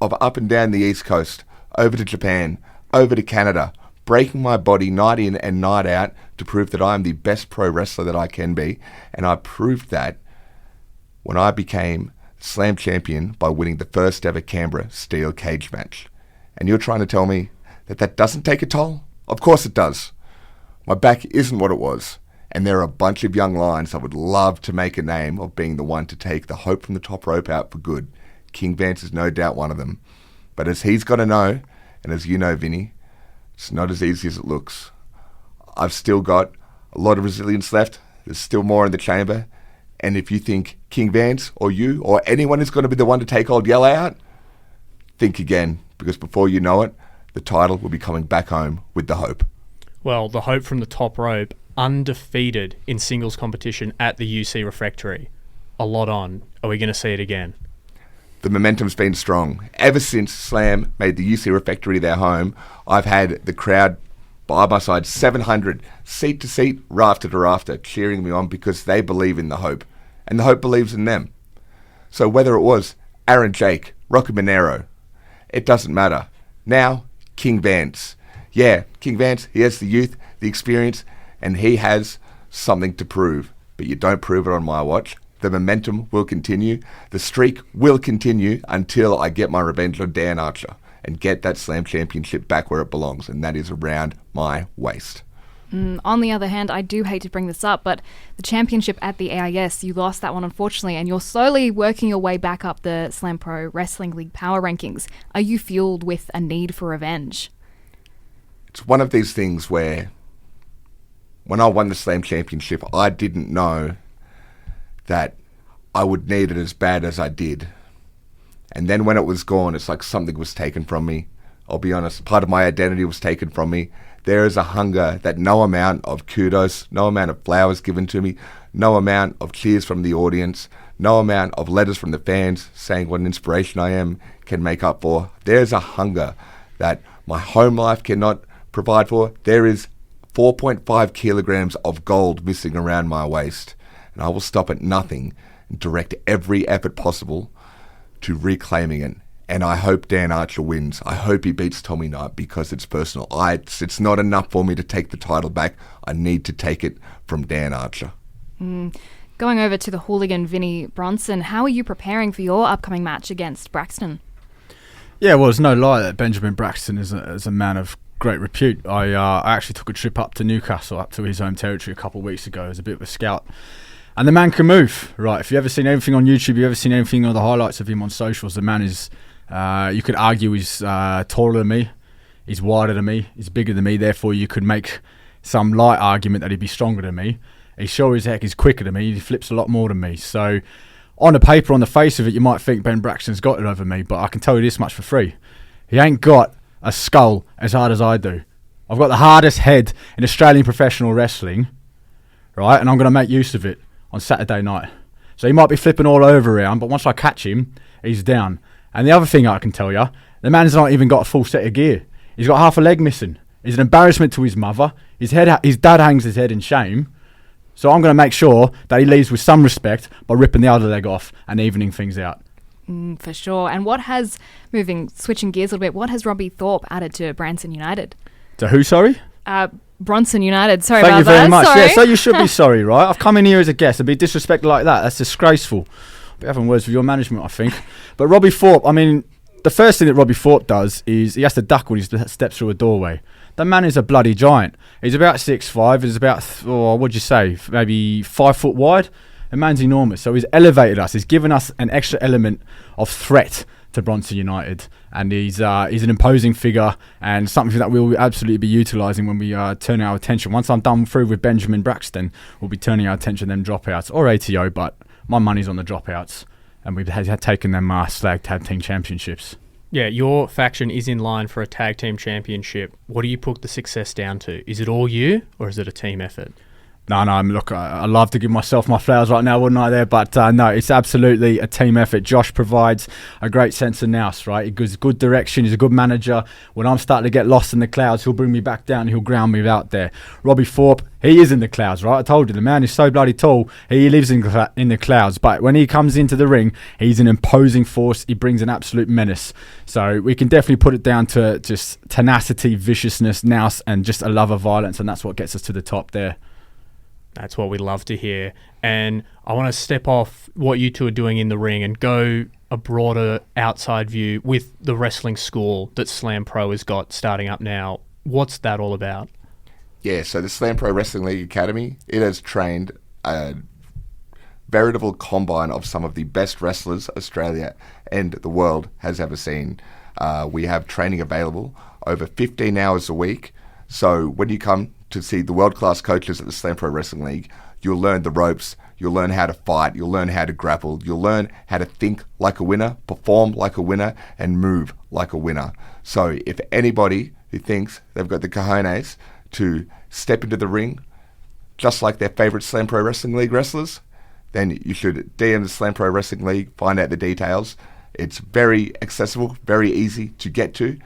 of up and down the East Coast, over to Japan, over to Canada, breaking my body night in and night out to prove that I am the best pro wrestler that I can be. And I proved that when I became Slam champion by winning the first ever Canberra steel cage match. And you're trying to tell me that that doesn't take a toll? Of course it does. My back isn't what it was. And there are a bunch of young lions that would love to make a name of being the one to take the Hope from the Top Rope out for good. King Vance is no doubt one of them. But as he's got to know, and as you know, Vinny, it's not as easy as it looks. I've still got a lot of resilience left. There's still more in the chamber. And if you think King Vance or you or anyone is going to be the one to take old Yellow out, think again, because before you know it, the title will be coming back home with the Hope. Well, the Hope from the Top Rope, undefeated in singles competition at the UC Refectory. A lot on. Are we going to see it again? The momentum's been strong. Ever since Slam made the UC Refectory their home, I've had the crowd by my side, 700, seat to seat, rafter to rafter, cheering me on because they believe in the Hope. And the Hope believes in them. So whether it was Aaron Jake, Rocky Monero, it doesn't matter. Now, King Vance. Yeah, King Vance, he has the youth, the experience, and he has something to prove. But you don't prove it on my watch. The momentum will continue. The streak will continue until I get my revenge on Dan Archer and get that Slam Championship back where it belongs, and that is around my waist. On the other hand, I do hate to bring this up, but the championship at the AIS, you lost that one, unfortunately, and you're slowly working your way back up the Slam Pro Wrestling League power rankings. Are you fueled with a need for revenge? It's one of these things where when I won the Slam Championship, I didn't know that I would need it as bad as I did. And then when it was gone, it's like something was taken from me. I'll be honest, part of my identity was taken from me. There is a hunger that no amount of kudos, no amount of flowers given to me, no amount of cheers from the audience, no amount of letters from the fans saying what an inspiration I am can make up for. There's a hunger that my home life cannot provide for, there is 4.5 kilograms of gold missing around my waist, and I will stop at nothing and direct every effort possible to reclaiming it. And I hope Dan Archer wins. I hope he beats Tommy Knight, because it's personal. It's not enough for me to take the title back. I need to take it from Dan Archer. Going over to the Hooligan, Vinnie Bronson, how are you preparing for your upcoming match against Braxton? Yeah, well, it's no lie that Benjamin Braxton is a man of great repute. I actually took a trip up to Newcastle, up to his home territory a couple of weeks ago as a bit of a scout. And the man can move, right? If you've ever seen anything on YouTube, you've ever seen anything on the highlights of him on socials, the man is, you could argue he's taller than me, he's wider than me, he's bigger than me, therefore you could make some light argument that he'd be stronger than me. He sure as heck is quicker than me, he flips a lot more than me. So on the paper, on the face of it, you might think Ben Braxton's got it over me, but I can tell you this much for free. He ain't got a skull as hard as I do. I've got the hardest head in Australian professional wrestling, right? And I'm going to make use of it on Saturday night. So he might be flipping all over around, but once I catch him, he's down. And the other thing I can tell you, the man's not even got a full set of gear. He's got half a leg missing. He's an embarrassment to his mother. His dad hangs his head in shame. So I'm going to make sure that he leaves with some respect by ripping the other leg off and evening things out. For sure. And switching gears a little bit, what has Robbie Thorpe added to Bronson United? To who, sorry? Bronson United. Sorry Thank about you very that. much. Sorry. Yeah, so you should be sorry, right? I've come in here as a guest. To be disrespected like that, that's disgraceful. I'll be having words with your management, I think. But Robbie Thorpe, I mean, the first thing that Robbie Thorpe does is he has to duck when he steps through a doorway. The man is a bloody giant. He's about 6'5". He's about, what'd you say, maybe 5 foot wide. The man's enormous. So he's elevated us. He's given us an extra element of threat to Bronson United. And he's an imposing figure and something that we'll absolutely be utilising when we turn our attention. Once I'm done through with Benjamin Braxton, we'll be turning our attention to them dropouts or ATO, but my money's on the dropouts. And we've had taken them slag tag team championships. Yeah, your faction is in line for a tag team championship. What do you put the success down to? Is it all you, or is it a team effort? No, look, I love to give myself my flowers right now, wouldn't I, there? But no, it's absolutely a team effort. Josh provides a great sense of nous, right? He gives good direction. He's a good manager. When I'm starting to get lost in the clouds, he'll bring me back down. He'll ground me out there. Robbie Thorpe, he is in the clouds, right? I told you, the man is so bloody tall. He lives in the clouds. But when he comes into the ring, he's an imposing force. He brings an absolute menace. So we can definitely put it down to just tenacity, viciousness, nous, and just a love of violence. And that's what gets us to the top there. That's what we love to hear. And I want to step off what you two are doing in the ring and go a broader outside view with the wrestling school that Slam Pro has got starting up now. What's that all about? Yeah, so the Slam Pro Wrestling League Academy, it has trained a veritable combine of some of the best wrestlers Australia and the world has ever seen. We have training available over 15 hours a week. So when you come to see the world-class coaches at the Slam Pro Wrestling League, you'll learn the ropes, you'll learn how to fight, you'll learn how to grapple, you'll learn how to think like a winner, perform like a winner, and move like a winner. So if anybody who thinks they've got the cojones to step into the ring just like their favourite Slam Pro Wrestling League wrestlers, then you should DM the Slam Pro Wrestling League, find out the details. It's very accessible, very easy to get to,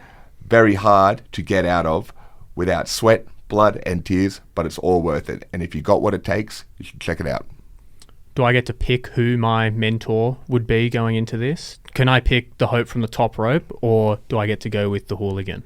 very hard to get out of without sweat, blood and tears, but it's all worth it. And if you got what it takes, you should check it out. Do I get to pick who my mentor would be going into this? Can I pick the Hope from the top rope, or do I get to go with the Hooligan?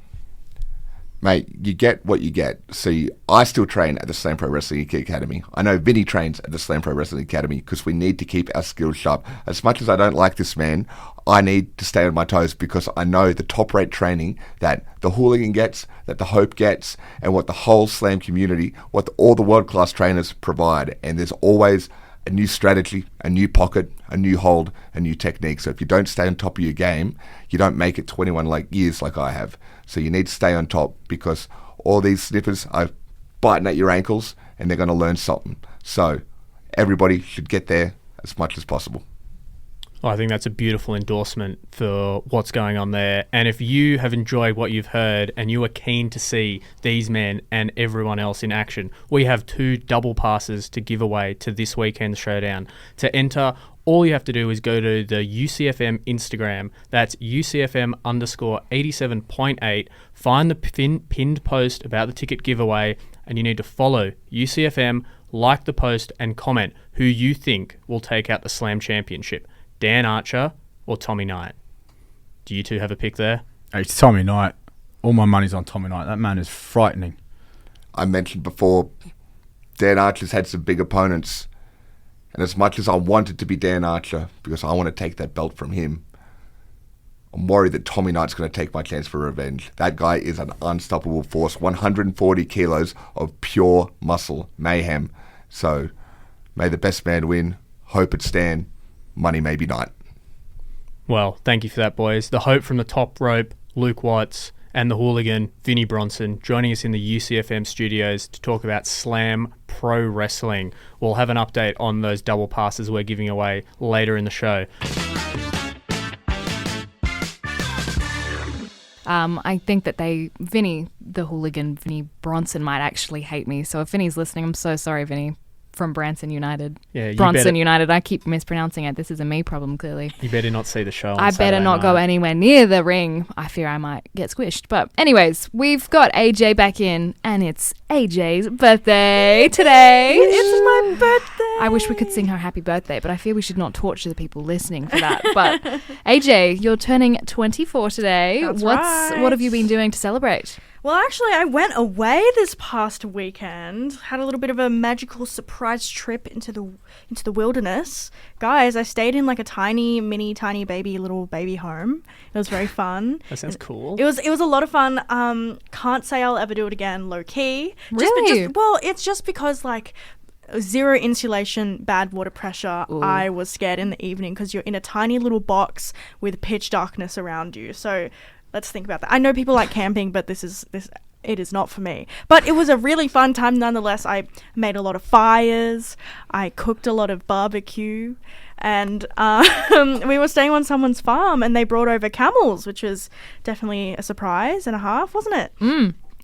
Mate, you get what you get. See, I still train at the Slam Pro Wrestling Academy. I know Vinnie trains at the Slam Pro Wrestling Academy because we need to keep our skills sharp. As much as I don't like this man, I need to stay on my toes because I know the top rate training that the Hooligan gets, that the Hope gets, and what the whole Slam community, what all the world-class trainers provide. And there's always a new strategy, a new pocket, a new hold, a new technique. So if you don't stay on top of your game, you don't make it 21 years like I have. So you need to stay on top because all these snippers are biting at your ankles and they're going to learn something. So everybody should get there as much as possible. Well, I think that's a beautiful endorsement for what's going on there. And if you have enjoyed what you've heard and you are keen to see these men and everyone else in action, we have 2 double passes to give away to this weekend's showdown. To enter, all you have to do is go to the UCFM Instagram. That's UCFM_87.8. Find the pinned post about the ticket giveaway, and you need to follow UCFM, like the post, and comment who you think will take out the Slam Championship, Dan Archer or Tommy Knight. Do you two have a pick there? It's Tommy Knight. All my money's on Tommy Knight. That man is frightening. I mentioned before, Dan Archer's had some big opponents. And as much as I wanted to be Dan Archer, because I want to take that belt from him, I'm worried that Tommy Knight's going to take my chance for revenge. That guy is an unstoppable force. 140 kilos of pure muscle mayhem. So, may the best man win. Hope it's Stan. Money maybe Knight. Well, thank you for that, boys. The Hope from the Top Rope, Luke Watts, and the Hooligan, Vinnie Bronson, joining us in the UCFM studios to talk about Slam Pro Wrestling. We'll have an update on those double passes we're giving away later in the show. I think that Vinnie, the Hooligan, Vinnie Bronson might actually hate me. So if Vinnie's listening, I'm so sorry, Vinnie. From Bronson United. Yeah, Bronson United. I keep mispronouncing it. This is a me problem, clearly. You better not see the show on I better Saturday not night. go anywhere near the ring. I fear I might get squished. But anyways, we've got AJ back in, and it's AJ's birthday today. It's my birthday. I wish we could sing her happy birthday, but I fear we should not torture the people listening for that. But AJ, you're turning 24 today. That's What have you been doing to celebrate? Well, actually, I went away this past weekend. Had a little bit of a magical surprise trip into the wilderness. Guys, I stayed in like a tiny little baby home. It was very fun. That sounds cool. It was a lot of fun. Can't say I'll ever do it again, low key. Really? Well, it's just because like zero insulation, bad water pressure. Ooh. I was scared in the evening because you're in a tiny little box with pitch darkness around you. So let's think about that. I know people like camping, but it is not for me. But it was a really fun time nonetheless. I made a lot of fires. I cooked a lot of barbecue. And we were staying on someone's farm, and they brought over camels, which was definitely a surprise and a half, wasn't it?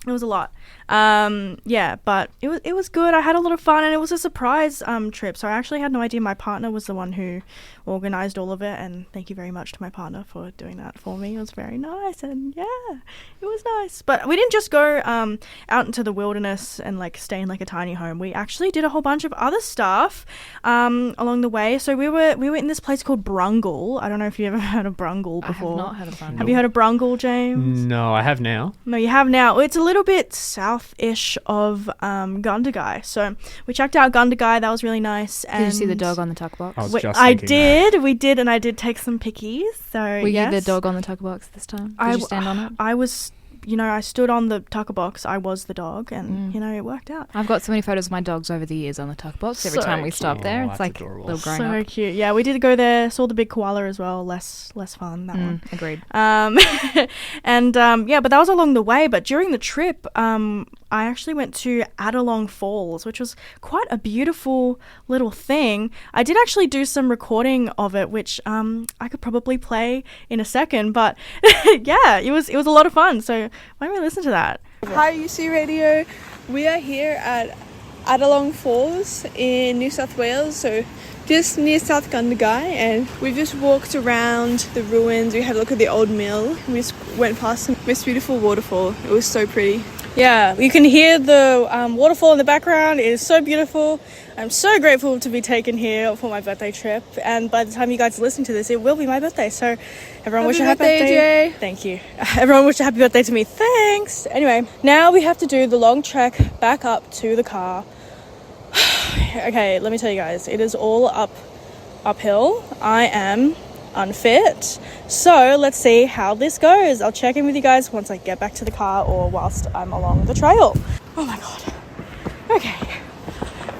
It was a lot. But it was good. I had a lot of fun, and it was a surprise trip. So I actually had no idea. My partner was the one who organised all of it, and thank you very much to my partner for doing that for me. It was very nice, and yeah, it was nice. But we didn't just go out into the wilderness and like stay in like a tiny home. We actually did a whole bunch of other stuff along the way. So we were in this place called Brungle. I don't know if you ever heard of Brungle before. I have not heard of Brungle. Have you heard of Brungle, James? No, I have now. No, you have now. It's a little bit south-ish of Gundagai. So we checked out Gundagai. That was really nice. Did you see the dog on the tuck box? I did. We did, and I did take some pickies. So Were you the dog on the tuck box this time? Did you stand on it? I was, I stood on the tucker box. I was the dog, and it worked out. I've got so many photos of my dogs over the years on the tuck box. Every time we stop there, it's like adorable. little grown So up. cute. Yeah, we did go there. Saw the big koala as well. Less fun, that one. Agreed. But that was along the way. But during the trip, I actually went to Adelong Falls, which was quite a beautiful little thing. I did actually do some recording of it, which I could probably play in a second. But yeah, it was a lot of fun. So why don't we listen to that? Hi UC Radio, we are here at Adelong Falls in New South Wales, so just near South Gundagai, and we just walked around the ruins. We had a look at the old mill. We just went past the most beautiful waterfall. It was so pretty. Yeah, you can hear the waterfall in the background. It is so beautiful. I'm so grateful to be taken here for my birthday trip. And by the time you guys listen to this, it will be my birthday. So everyone wish a happy birthday. Thank you. Everyone wish a happy birthday to me. Thanks. Anyway, now we have to do the long trek back up to the car. Okay, let me tell you guys, it is all uphill. I am unfit. So let's see how this goes. I'll check in with you guys once I get back to the car or whilst I'm along the trail. Oh my god. Okay.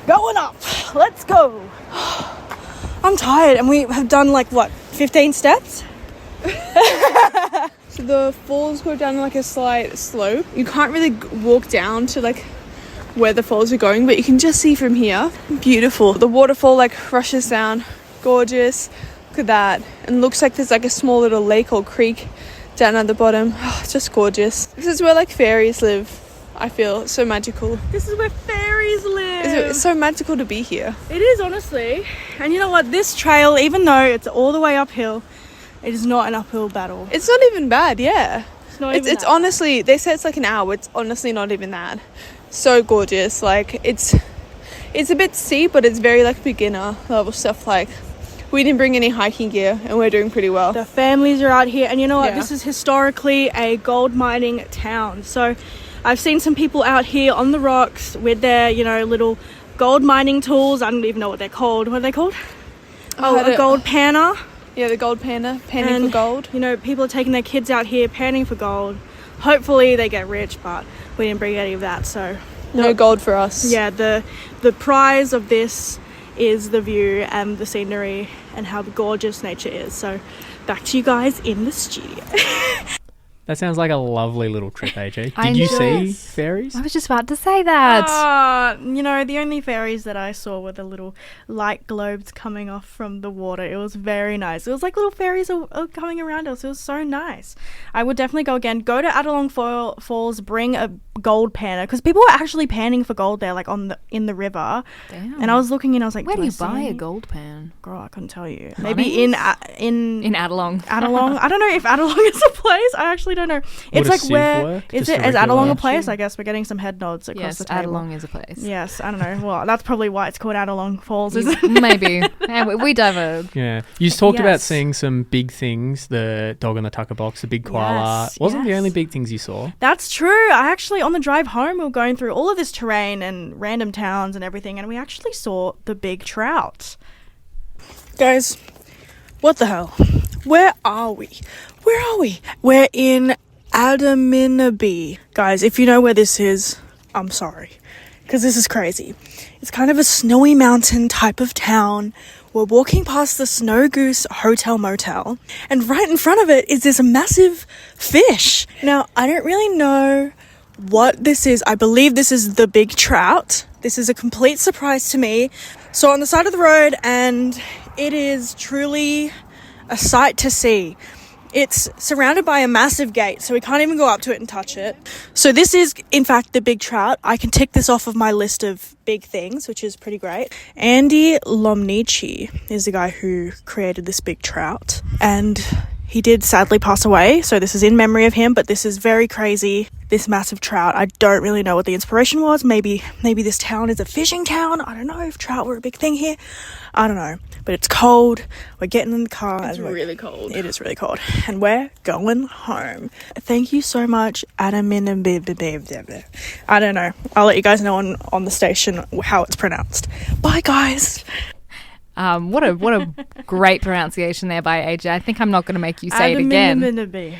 Going up. Let's go. I'm tired, and we have done 15 steps? So the falls go down like a slight slope. You can't really walk down to where the falls are going, but you can just see from here. Beautiful. The waterfall rushes down. Gorgeous. Look at that. And looks like there's a small little lake or creek down at the bottom. Oh, it's just gorgeous. This is where fairies live. I feel so magical. This is where fairies live. It's so magical to be here. It is, honestly. And you know what? This trail, even though it's all the way uphill, it is not an uphill battle. It's not even bad, yeah. It's that honestly, they say it's like an hour. It's honestly not even that. So gorgeous. Like, it's a bit steep, but it's very, like, beginner level stuff. Like, we didn't bring any hiking gear, and we're doing pretty well. The families are out here. And you know what? Yeah. This is historically a gold mining town. So I've seen some people out here on the rocks with their, little gold mining tools. I don't even know what they're called. What are they called? A gold panner. Yeah, the gold panner, panning for gold. People are taking their kids out here panning for gold. Hopefully they get rich, but we didn't bring any of that, so... No gold for us. Yeah, the prize of this is the view and the scenery and how gorgeous nature is. So back to you guys in the studio. That sounds like a lovely little trip, AJ. Did you see fairies? I was just about to say that. The only fairies that I saw were the little light globes coming off from the water. It was very nice. It was like little fairies are coming around us. It was so nice. I would definitely go again. Go to Adelong Falls, bring a gold panner, because people were actually panning for gold there, like in the river. Damn. And I was looking and I was like, where do you buy a gold pan? Girl, I couldn't tell you. Maybe in Adelong. Adelong. I don't know if Adelong is a place. I actually don't know. It's like where is it? Is Adelong a place? I guess we're getting some head nods across the table. Adelong is a place. Yes, I don't know. Well, that's probably why it's called Adelong Falls, isn't it? Maybe. Yeah, we diverge. Yeah. You talked about seeing some big things, the dog on the tucker box, the big koala. Wasn't the only big things you saw? That's true. I actually, on the drive home, we were going through all of this terrain and random towns and everything, and we actually saw the big trout. Guys, what the hell? Where are we? We're in Adaminaby. Guys, if you know where this is, I'm sorry, because this is crazy. It's kind of a snowy mountain type of town. We're walking past the Snow Goose Hotel Motel, and right in front of it is this massive fish. Now, I don't really know what this is. I believe this is the big trout. This is a complete surprise to me. So on the side of the road, and it is truly a sight to see. It's surrounded by a massive gate, so we can't even go up to it and touch it. So this is, in fact, the big trout. I can tick this off of my list of big things, which is pretty great. Andy Lomnici is the guy who created this big trout, and he did sadly pass away, so this is in memory of him, but this is very crazy, this massive trout. I don't really know what the inspiration was. Maybe this town is a fishing town. I don't know if trout were a big thing here. I don't know. But it's cold. We're getting in the car. It's really cold. It is really cold. And we're going home. Thank you so much, Adam. I don't know. I'll let you guys know on the station how it's pronounced. Bye, guys. What a great pronunciation there by AJ. I think I'm not going to make you say it again.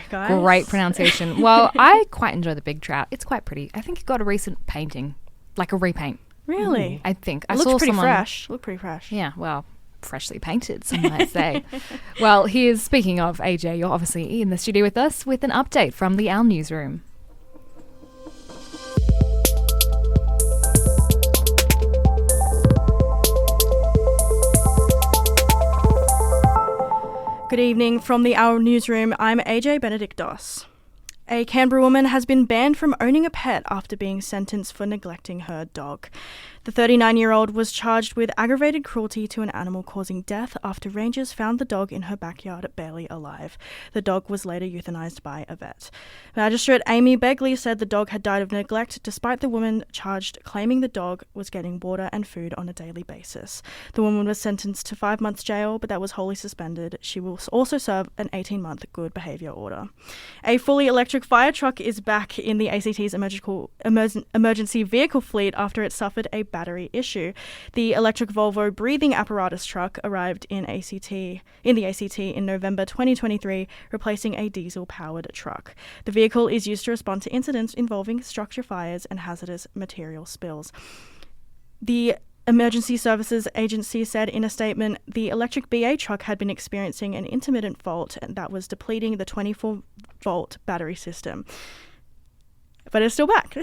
Guys. Great pronunciation. Well, I quite enjoy the big trout. It's quite pretty. I think it got a recent painting, like a repaint. Really? I think. It looks pretty fresh. Look pretty fresh. Yeah, well, freshly painted, some might say. Well, here's, speaking of AJ, you're obviously in the studio with us with an update from the Owl newsroom. Good evening from the Owl newsroom. I'm AJ Benedictos. A Canberra woman has been banned from owning a pet after being sentenced for neglecting her dog. The 39-year-old was charged with aggravated cruelty to an animal causing death after rangers found the dog in her backyard barely alive. The dog was later euthanized by a vet. Magistrate Amy Begley said the dog had died of neglect despite the woman charged claiming the dog was getting water and food on a daily basis. The woman was sentenced to 5 months jail, but that was wholly suspended. She will also serve an 18-month good behaviour order. A fully electric fire truck is back in the ACT's emergency vehicle fleet after it suffered a battery issue. The electric Volvo breathing apparatus truck arrived in the ACT in November 2023, replacing a diesel-powered truck. The vehicle is used to respond to incidents involving structure fires and hazardous material spills. The Emergency Services Agency said in a statement the electric BA truck had been experiencing an intermittent fault that was depleting the 24-volt battery system. But it's still back.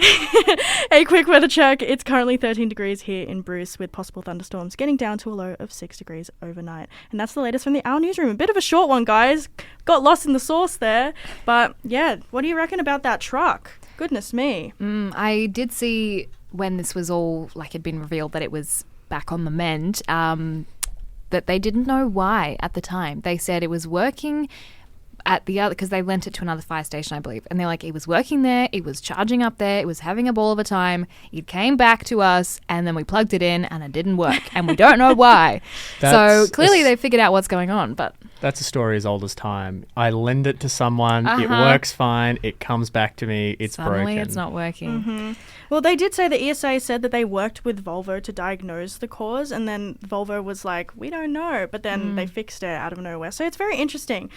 A quick weather check. It's currently 13 degrees here in Bruce with possible thunderstorms getting down to a low of 6 degrees overnight. And that's the latest from the Owl newsroom. A bit of a short one, guys. Got lost in the sauce there. But yeah, what do you reckon about that truck? Goodness me. I did see when this was all like had been revealed that it was back on the mend, that they didn't know why at the time. They said it was working at the other, because they lent it to another fire station, I believe. And they're like, it was working there, it was charging up there, it was having a ball of a time. It came back to us, and then we plugged it in, and it didn't work, and we don't know why. So clearly they figured out what's going on, but that's a story as old as time. I lend it to someone, it works fine, it comes back to me, it's suddenly broken. It's not working. Mm-hmm. Well, they did say, the ESA said that they worked with Volvo to diagnose the cause, and then Volvo was like, we don't know, but then they fixed it out of nowhere. So it's very interesting.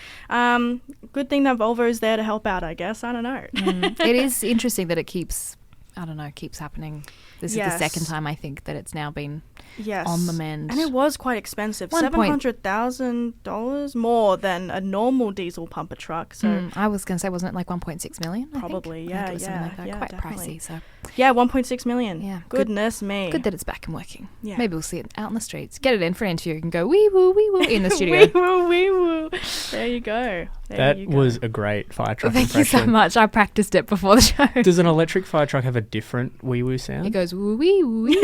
Good thing that Volvo is there to help out, I guess. I don't know. It is interesting that it keeps happening. This is the second time, I think, that it's now been on the mend. And it was quite expensive. $700,000 more than a normal diesel pumper truck. So I was going to say, wasn't it like 1.6 million? Probably, I think it was something like that. Quite definitely. pricey. So. Yeah, 1.6 million. Yeah. Goodness me. Good that it's back and working. Yeah. Maybe we'll see it out in the streets. Get it in for an interview and go wee woo in the studio. Wee woo, wee woo. There you go. That was a great fire truck Thank impression. you so much. I practiced it before the show. Does an electric fire truck have a different wee woo sound? It goes woo wee woo wee.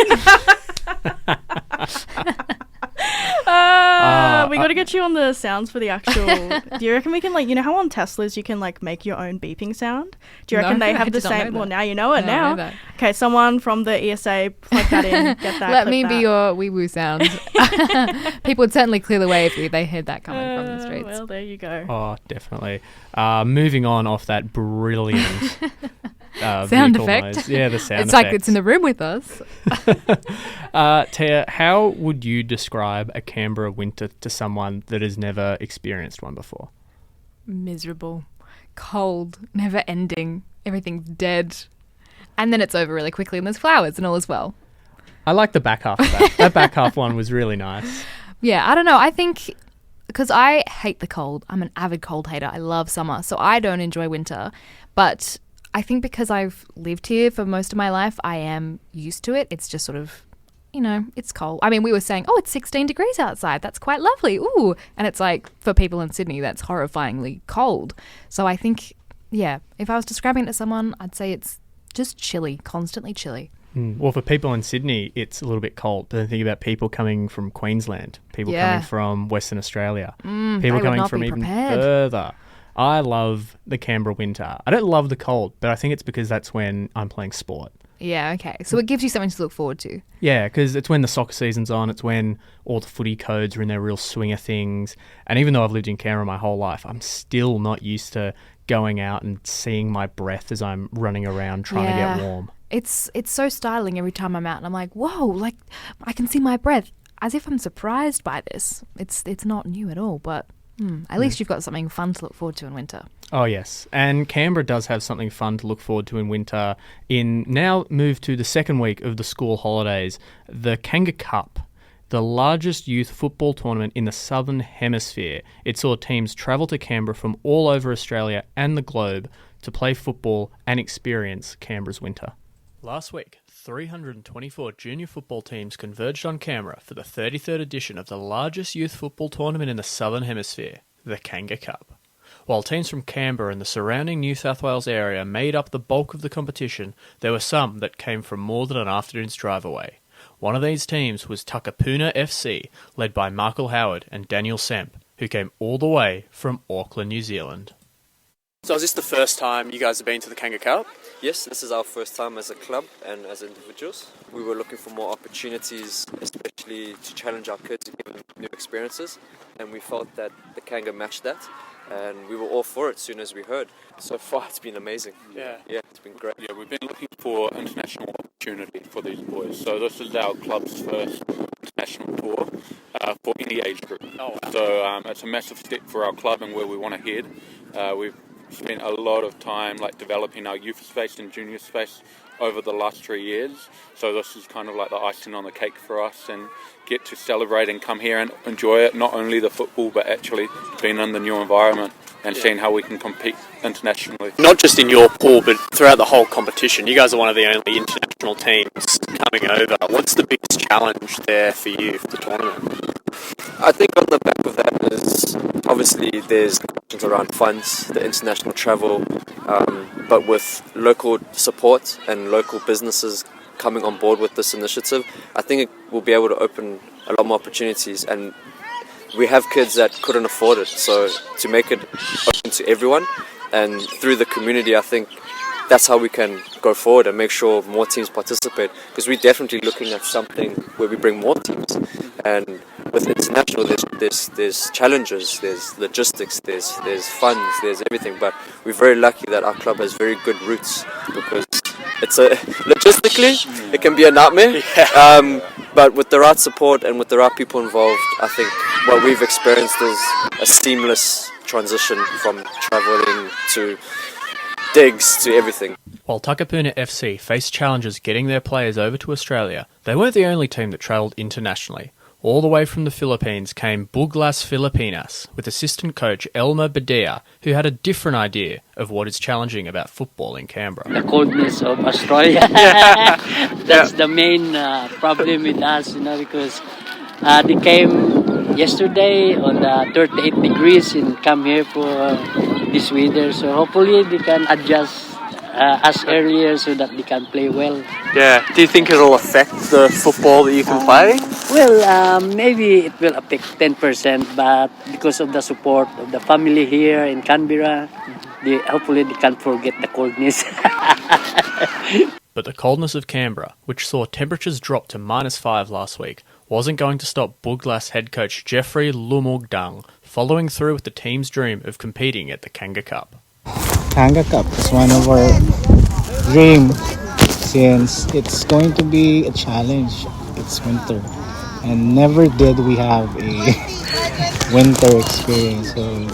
We got to get you on the sounds for the actual. Do you reckon we can, like, you know how on Teslas you can like make your own beeping sound? Do you reckon they have the same? Well, now you know it. Now I know now. that. Okay, someone from the ESA, plug that in. Get that. Let me be your wee woo sound. People would certainly clear the way if they heard that coming from the streets. Well, there you go. Oh, definitely. Moving on off that brilliant sound effect. noise. Yeah, the sound It's effects. like it's in the room with us. Tia, how would you describe a Canberra winter to someone that has never experienced one before? Miserable, cold, never ending. Everything's dead. And then it's over really quickly and there's flowers and all as well. I like the back half of that. That back half one was really nice. Yeah, I don't know. I think because I hate the cold. I'm an avid cold hater. I love summer. So I don't enjoy winter. But I think because I've lived here for most of my life, I am used to it. It's just sort of, it's cold. I mean, we were saying, it's 16 degrees outside. That's quite lovely. Ooh. And it's like, for people in Sydney, that's horrifyingly cold. So I think, if I was describing it to someone, I'd say it's just chilly, constantly chilly. Well, for people in Sydney, it's a little bit cold. But then think about people coming from Queensland, people coming from Western Australia, people coming from even further. I love the Canberra winter. I don't love the cold, but I think it's because that's when I'm playing sport. Yeah, okay. So it gives you something to look forward to. Yeah, because it's when the soccer season's on. It's when all the footy codes are in their real swing of things. And even though I've lived in Canberra my whole life, I'm still not used to going out and seeing my breath as I'm running around trying to get warm. It's so startling every time I'm out and I'm like, whoa, like I can see my breath, as if I'm surprised by this. It's not new at all, but at least you've got something fun to look forward to in winter. Oh, yes. And Canberra does have something fun to look forward to in winter. Now moved to the second week of the school holidays, the Kanga Cup, the largest youth football tournament in the Southern Hemisphere. It saw teams travel to Canberra from all over Australia and the globe to play football and experience Canberra's winter. Last week, 324 junior football teams converged on Canberra for the 33rd edition of the largest youth football tournament in the Southern Hemisphere, the Kanga Cup. While teams from Canberra and the surrounding New South Wales area made up the bulk of the competition, there were some that came from more than an afternoon's drive away. One of these teams was Takapuna FC, led by Michael Howard and Daniel Semp, who came all the way from Auckland, New Zealand. So is this the first time you guys have been to the Kanga Cup? Yes, this is our first time as a club and as individuals. We were looking for more opportunities, especially to challenge our kids and give them new experiences, and we felt that the Kanga matched that, and we were all for it as soon as we heard. So far it's been amazing. Yeah, it's been great. Yeah, we've been looking for international opportunity for these boys. So this is our club's first international tour for any age group. Oh, wow. So it's a massive step for our club and where we want to head. We've spent a lot of time developing our youth space and junior space over the last 3 years. So this is kind of like the icing on the cake for us, and get to celebrate and come here and enjoy it, not only the football but actually being in the new environment and seeing how we can compete internationally. Not just in your pool, but throughout the whole competition. You guys are one of the only international teams coming over. What's the biggest challenge there for you for the tournament? I think on the back of that is obviously there's questions around funds, the international travel, but with local support and local businesses coming on board with this initiative, I think it will be able to open a lot more opportunities. And we have kids that couldn't afford it, so to make it open to everyone and through the community, I think that's how we can go forward and make sure more teams participate, because we're definitely looking at something where we bring more teams. And with international, there's challenges, there's logistics, there's funds, there's everything. But we're very lucky that our club has very good roots, because logistically it can be a nightmare. But with the right support and with the right people involved, I think what we've experienced is a seamless transition from traveling to digs to everything. While Takapuna FC faced challenges getting their players over to Australia, they weren't the only team that travelled internationally. All the way from the Philippines came Buglas Filipinas, with assistant coach Elmer Badea, who had a different idea of what is challenging about football in Canberra. The coldness of Australia. That's the main problem with us, because they came yesterday on the 38 degrees and come here for this weather. So hopefully they can adjust us earlier so that they can play well. Yeah. Do you think it'll affect the football that you can play? Well, maybe it will affect 10%, but because of the support of the family here in Canberra, hopefully they can forget the coldness. But the coldness of Canberra, which saw temperatures drop to -5 last week, wasn't going to stop Buglas head coach Jeffrey Lumugdang following through with the team's dream of competing at the Kanga Cup. Kanga Cup is one of our dreams, since it's going to be a challenge. It's winter, and never did we have a winter experience. So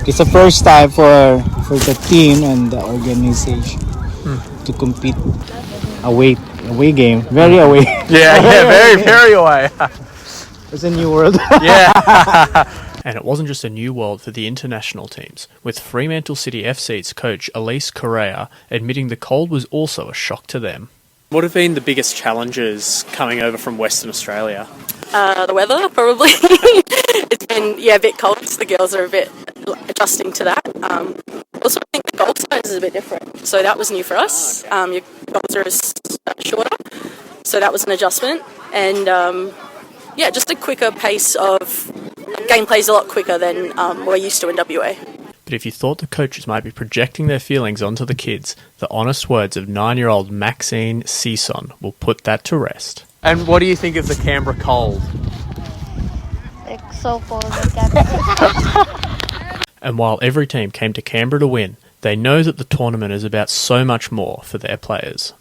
it's the first time for the team and the organization to compete away game, very away. Very away. It's a new world. And it wasn't just a new world for the international teams, with Fremantle City FC's coach Elise Correa admitting the cold was also a shock to them. What have been the biggest challenges coming over from Western Australia? The weather, probably. It's been, a bit cold, so the girls are a bit adjusting to that. Also, I think the goal size is a bit different, so that was new for us. Your goals are shorter, so that was an adjustment. And, just a quicker pace of... Gameplay's a lot quicker than we're used to in WA. But if you thought the coaches might be projecting their feelings onto the kids, the honest words of 9-year-old Maxine Season will put that to rest. And what do you think of the Canberra cold? It's so cold. And while every team came to Canberra to win, they know that the tournament is about so much more for their players.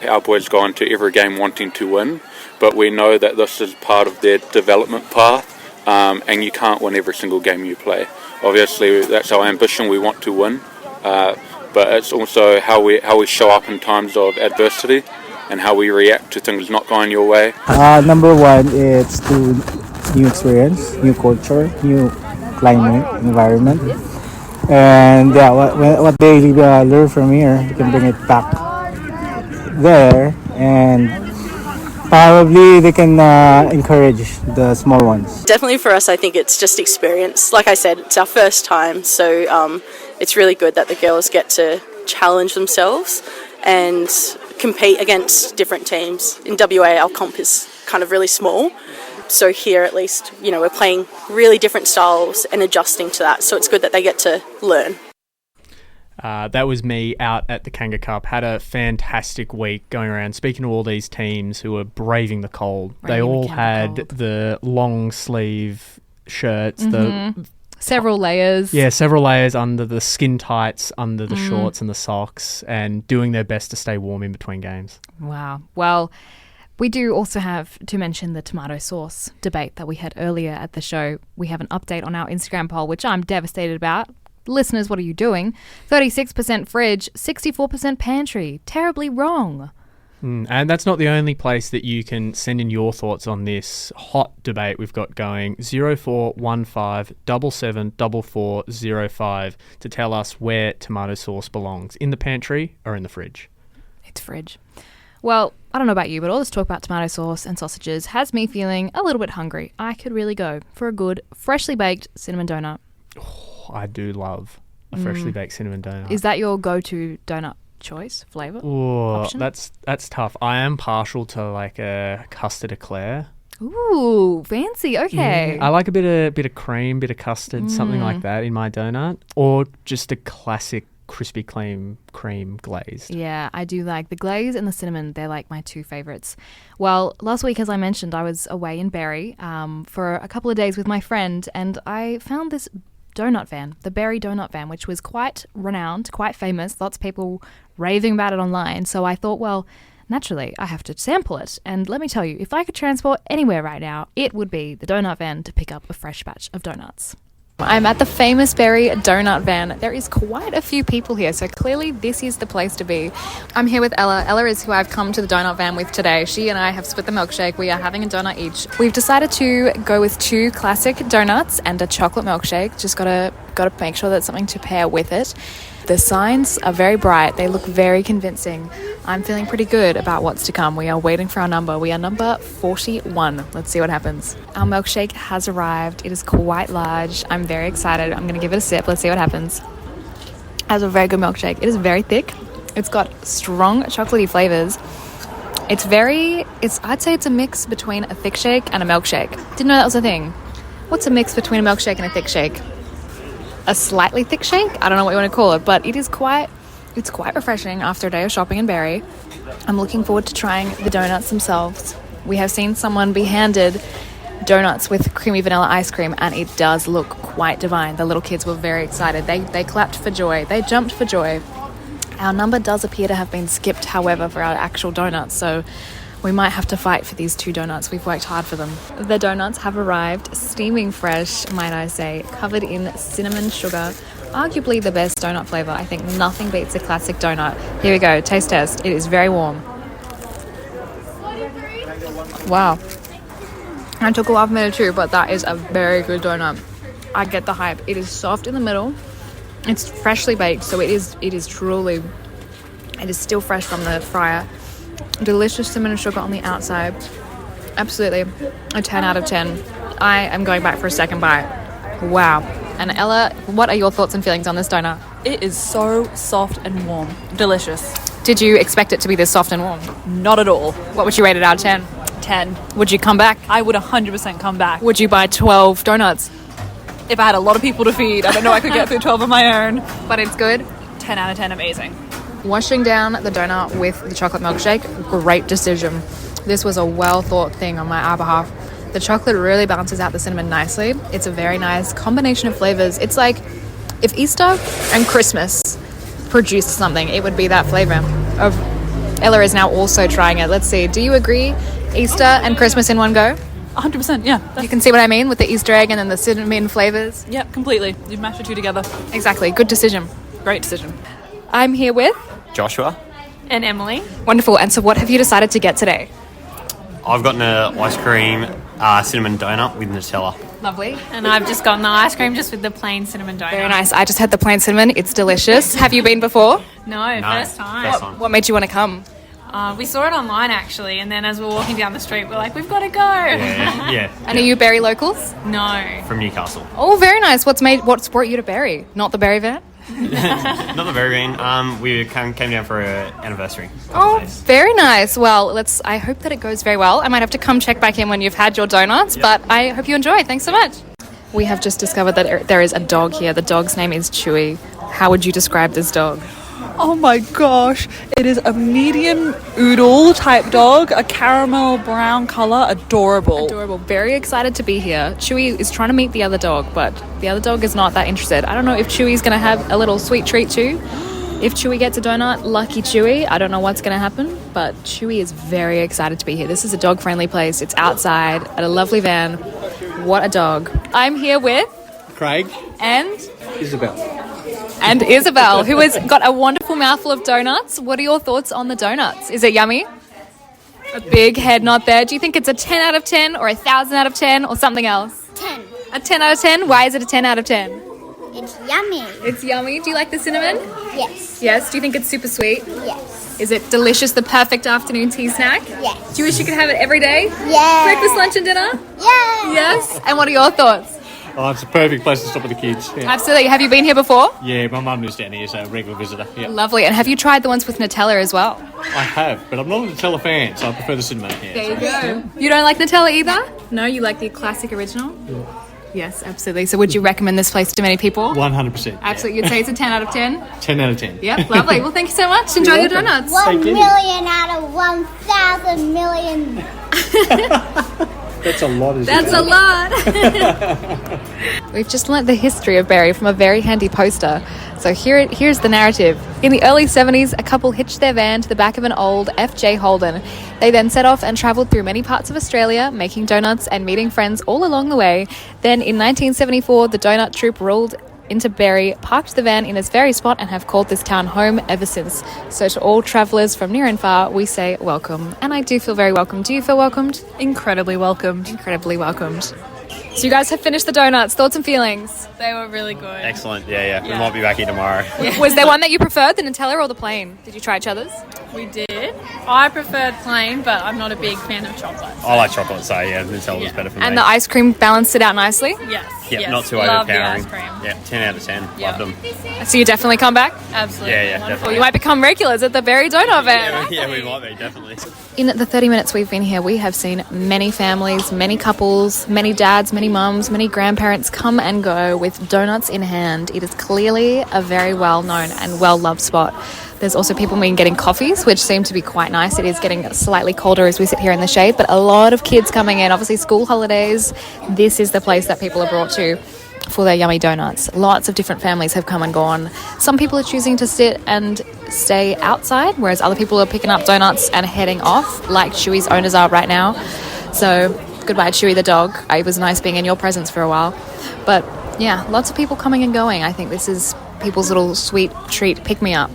Our boys go into every game wanting to win, but we know that this is part of their development path. And you can't win every single game you play. Obviously, that's our ambition. We want to win, but it's also how we show up in times of adversity and how we react to things not going your way. Number one, it's to new experience, new culture, new climate, environment, and what they learn from here, they can bring it back there, and probably they can encourage the small ones. Definitely for us, I think it's just experience. Like I said, it's our first time, so it's really good that the girls get to challenge themselves and compete against different teams. In WA, our comp is kind of really small, so here at least, we're playing really different styles and adjusting to that, so it's good that they get to learn. That was me out at the Kanga Cup. Had a fantastic week going around speaking to all these teams who were braving the cold. They all had the long sleeve shirts, several layers. Yeah, several layers under the skin tights, under the shorts and the socks, and doing their best to stay warm in between games. Wow. Well, we do also have to mention the tomato sauce debate that we had earlier at the show. We have an update on our Instagram poll, which I'm devastated about. Listeners, what are you doing? 36% fridge, 64% pantry. Terribly wrong. And that's not the only place that you can send in your thoughts on this hot debate we've got going. 0415 774405 to tell us where tomato sauce belongs, in the pantry or in the fridge. It's fridge. Well, I don't know about you, but all this talk about tomato sauce and sausages has me feeling a little bit hungry. I could really go for a good, freshly baked cinnamon donut. I do love a freshly baked cinnamon donut. Is that your go-to donut choice, flavour, Ooh, option? that's tough. I am partial to like a custard eclair. Ooh, fancy. Okay. I like a bit of cream, bit of custard, something like that in my donut, or just a classic Krispy cream glazed. Yeah, I do like the glaze and the cinnamon. They're like my two favourites. Well, last week, as I mentioned, I was away in Berry for a couple of days with my friend, and I found this donut van, the Berry Donut Van, which was quite renowned, quite famous. Lots of people raving about it online. So I thought, well, naturally, I have to sample it. And let me tell you, if I could transport anywhere right now, it would be the donut van to pick up a fresh batch of donuts. I'm at the famous Berry Donut Van. There is quite a few people here, so clearly this is the place to be. I'm here with Ella. Ella is who I've come to the donut van with today. She and I have split the milkshake. We are having a donut each. We've decided to go with 2 classic donuts and a chocolate milkshake. Just gotta make sure that's something to pair with it. The signs are very bright. They look very convincing. I'm feeling pretty good about what's to come. We are waiting for our number. We are number 41. Let's see what happens. Our milkshake has arrived. It is quite large. I'm very excited. I'm going to give it a sip. Let's see what happens. Has a very good milkshake. It is very thick. It's got strong chocolatey flavors. I'd say it's a mix between a thick shake and a milkshake. Didn't know that was a thing. What's a mix between a milkshake and a thick shake? A slightly thick shake? I don't know what you want to call it, but it's quite refreshing after a day of shopping in Berry. I'm looking forward to trying the donuts themselves. We have seen someone be handed donuts with creamy vanilla ice cream, and it does look quite divine. The little kids were very excited. They clapped for joy. They jumped for joy. Our number does appear to have been skipped, however, for our actual donuts, so we might have to fight for these 2 donuts. We've worked hard for them. The donuts have arrived, steaming fresh, might I say, covered in cinnamon sugar. Arguably the best donut flavour. I think nothing beats a classic donut. Here we go, taste test. It is very warm. Wow. It took a while for me to chew, but that is a very good donut. I get the hype. It is soft in the middle. It's freshly baked, so it is still fresh from the fryer. Delicious cinnamon sugar on the outside. Absolutely a 10 out of 10. I am going back for a second bite. Wow. And Ella, what are your thoughts and feelings on this donut? It is so soft and warm. Delicious. Did you expect it to be this soft and warm? Not at all. What would you rate it out of 10? 10. Would you come back? I would 100% come back. Would you buy 12 donuts? If I had a lot of people to feed, I don't know I could get through 12 on my own. But it's good? 10 out of 10, amazing. Washing down the donut with the chocolate milkshake, great decision. This was a well thought thing on our behalf. The chocolate really balances out the cinnamon nicely. It's a very nice combination of flavors. It's like if Easter and Christmas produced something, it would be that flavor. Ella is now also trying it. Let's see. Do you agree? Easter and Christmas in one go? 100%, yeah. You can see what I mean with the Easter egg and then the cinnamon flavors? Yep, completely. You've mashed the 2 together. Exactly. Good decision. Great decision. I'm here with Joshua. And Emily. Wonderful. And so what have you decided to get today? I've gotten an ice cream cinnamon donut with Nutella. Lovely. And I've just gotten the ice cream just with the plain cinnamon donut. Very nice. I just had the plain cinnamon. It's delicious. Have you been before? No, first time. What made you want to come? We saw it online actually, and then as we're walking down the street, we're like, we've got to go. Yeah. And are you Berry locals? No. From Newcastle. Oh, very nice. What's brought you to Berry? Not the Berry van? Not the very green. We came down for an anniversary. Oh, very nice. Well, I hope that it goes very well. I might have to come check back in when you've had your donuts, but I hope you enjoy. Thanks so much. We have just discovered that there is a dog here. The dog's name is Chewy. How would you describe this dog? Oh my gosh, it is a medium oodle type dog, a caramel brown colour, adorable. Adorable. Very excited to be here. Chewy is trying to meet the other dog, but the other dog is not that interested. I don't know if Chewy's going to have a little sweet treat too. If Chewy gets a donut, lucky Chewy. I don't know what's going to happen, but Chewy is very excited to be here. This is a dog-friendly place. It's outside at a lovely van. What a dog. I'm here with Craig and Isabel, who has got a wonderful mouthful of donuts. What are your thoughts on the donuts? Is it yummy? A big head nod there. Do you think it's a 10 out of 10 or a 1,000 out of 10 or something else? 10. A 10 out of 10? Why is it a 10 out of 10? It's yummy. It's yummy. Do you like the cinnamon? Yes. Yes. Do you think it's super sweet? Yes. Is it delicious, the perfect afternoon tea snack? Yes. Do you wish you could have it every day? Yes. Breakfast, lunch and dinner? Yes. Yes. And what are your thoughts? Oh, it's a perfect place to stop with the kids. Yeah. Absolutely. Have you been here before? Yeah, my mum lives down here, so a regular visitor. Yeah. Lovely. And have you tried the ones with Nutella as well? I have, but I'm not a Nutella fan, so I prefer the cinnamon. Yeah, There you go. You don't like Nutella either? No, you like the classic original? Yes, absolutely. So would you recommend this place to many people? 100%. Absolutely. You'd say it's a 10 out of 10? 10 out of 10. Yep, lovely. Well, thank you so much. Enjoy your donuts. 1 million out of 1,000 million. That's a lot, isn't That's a lot. We've just learnt the history of Barrie from a very handy poster. So here's the narrative. In the early 70s, a couple hitched their van to the back of an old FJ Holden. They then set off and travelled through many parts of Australia, making donuts and meeting friends all along the way. Then in 1974, the donut troupe rolled into Barrie, parked the van in this very spot, and have called this town home ever since. So to all travellers from near and far, we say welcome. And I do feel very welcome. Do you feel welcomed? Incredibly welcomed. Incredibly welcomed. So you guys have finished the donuts. Thoughts and feelings? They were really good. Excellent. Yeah. We might be back here tomorrow. Was there one that you preferred, the Nutella or the plain? Did you try each other's? We did. I preferred plain, but I'm not a big fan of chocolate. I like chocolate, so yeah, Nutella was better for me. And the ice cream balanced it out nicely? Yes. Yep, not too Love the overpowering. ice cream. Yeah, 10 out of 10. Yep. Loved them. So you definitely come back? Absolutely. Yeah, Well, definitely. you might become regulars at the Barrie Donut Van. Yeah, we might be, definitely. In the 30 minutes we've been here, we have seen many families, many couples, many dads, many mums, many grandparents come and go with donuts in hand. It is clearly a very well-known and well-loved spot. There's also people getting coffees, which seem to be quite nice. It is getting slightly colder as we sit here in the shade, but a lot of kids coming in. Obviously, school holidays. This is the place that people are brought to for their yummy donuts. Lots of different families have come and gone. Some people are choosing to sit and stay outside, whereas other people are picking up donuts and heading off, like Chewy's owners are right now. So goodbye, Chewy the dog. It was nice being in your presence for a while. But yeah, lots of people coming and going. I think this is people's little sweet treat pick-me-up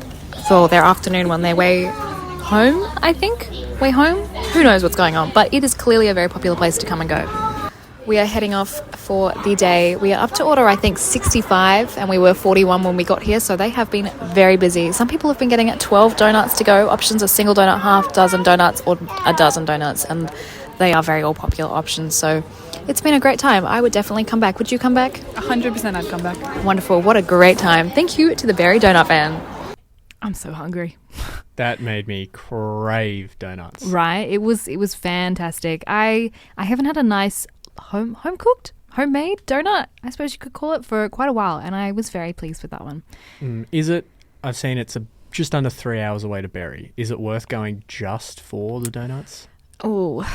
for their afternoon on their way home, I think. Way home? Who knows what's going on? But it is clearly a very popular place to come and go. We are heading off for the day. We are up to order, I think, 65, and we were 41 when we got here, so they have been very busy. Some people have been getting 12 donuts to go. Options are single donut, half dozen donuts, or a dozen donuts, and they are very all popular options. So it's been a great time. I would definitely come back. Would you come back? 100% I'd come back. Wonderful. What a great time. Thank you to the Barrie Donut Van. I'm so hungry. That made me crave donuts. Right. It was fantastic. I haven't had a nice home-cooked, homemade donut, I suppose you could call it, for quite a while, and I was very pleased with that one. Is it, I've seen it's just under 3 hours away to Barrie. Is it worth going just for the donuts? Oh,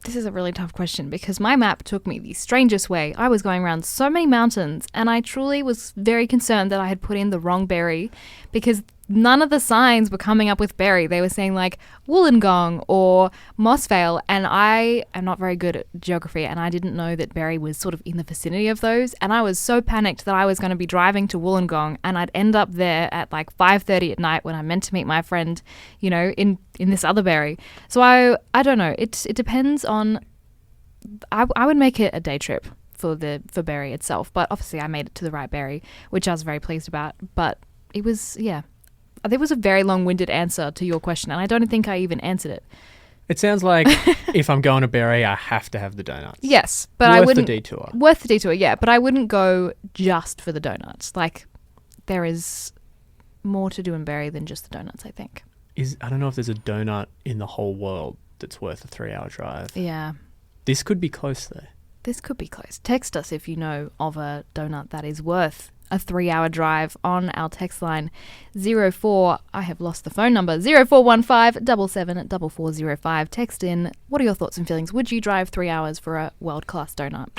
this is a really tough question because my map took me the strangest way. I was going around so many mountains, and I truly was very concerned that I had put in the wrong Barrie because none of the signs were coming up with Barrie. They were saying like Wollongong or Mossvale, and I am not very good at geography, and I didn't know that Barrie was sort of in the vicinity of those, and I was so panicked that I was going to be driving to Wollongong and I'd end up there at like 5:30 at night when I meant to meet my friend, you know, in this other Barrie. So I don't know. It depends on. I would make it a day trip for Barrie itself, but obviously I made it to the right Barrie, which I was very pleased about. But it was there was a very long-winded answer to your question, and I don't think I even answered it. It sounds like if I'm going to Barrie, I have to have the donuts. Yes, but worth I wouldn't. the detour. Worth the detour, yeah. But I wouldn't go just for the donuts. Like, there is more to do in Barrie than just the donuts, I think. I don't know if there's a donut in the whole world that's worth a 3-hour drive. Yeah. This could be close, though. This could be close. Text us if you know of a donut that is worth a 3-hour drive on our text line 04. I have lost the phone number 0415 774405. Text in. What are your thoughts and feelings? Would you drive 3 hours for a world-class donut?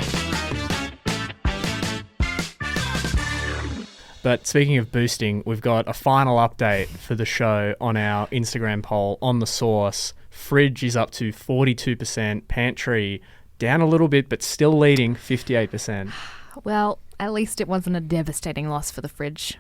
But speaking of boosting, we've got a final update for the show on our Instagram poll on the source. Fridge is up to 42%. Pantry down a little bit, but still leading 58%. Well, at least it wasn't a devastating loss for the fridge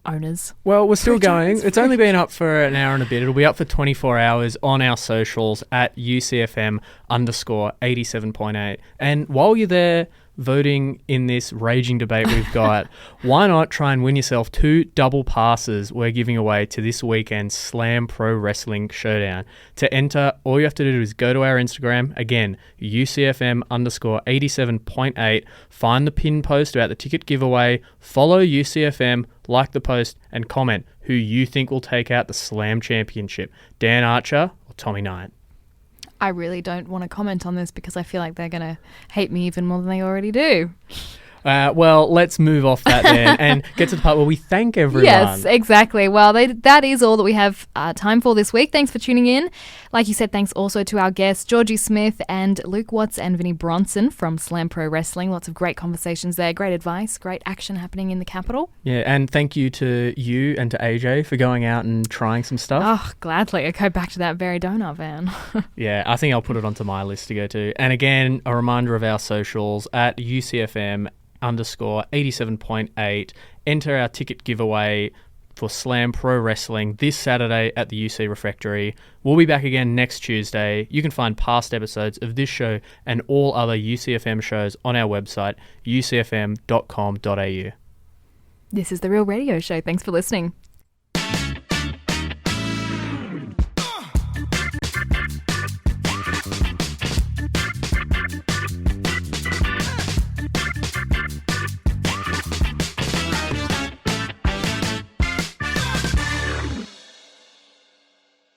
owners. Well, we're still going. It's only been up for an hour and a bit. It'll be up for 24 hours on our socials at UCFM_87.8. And while you're there, voting in this raging debate we've got, why not try and win yourself 2 double passes we're giving away to this weekend's Slam Pro Wrestling Showdown? To enter, all you have to do is go to our Instagram, again, UCFM_87.8, find the pin post about the ticket giveaway, follow UCFM, like the post, and comment who you think will take out the Slam Championship, Dan Archer or Tommy Knight. I really don't want to comment on this because I feel like they're going to hate me even more than they already do. Well, let's move off that then and get to the part where we thank everyone. Yes, exactly. Well, that is all that we have time for this week. Thanks for tuning in. Like you said, thanks also to our guests, Georgie Smith and Luke Watts and Vinnie Bronson from Slam Pro Wrestling. Lots of great conversations there, great advice, great action happening in the capital. Yeah, and thank you to you and to AJ for going out and trying some stuff. Oh, gladly. I go back to that very donut van. Yeah, I think I'll put it onto my list to go to. And again, a reminder of our socials at UCFM_87.8. Enter our ticket giveaway for Slam Pro Wrestling this Saturday at the UC Refectory. We'll be back again next Tuesday. You can find past episodes of this show and all other UCFM shows on our website, ucfm.com.au. This is The Real Radio Show. Thanks for listening.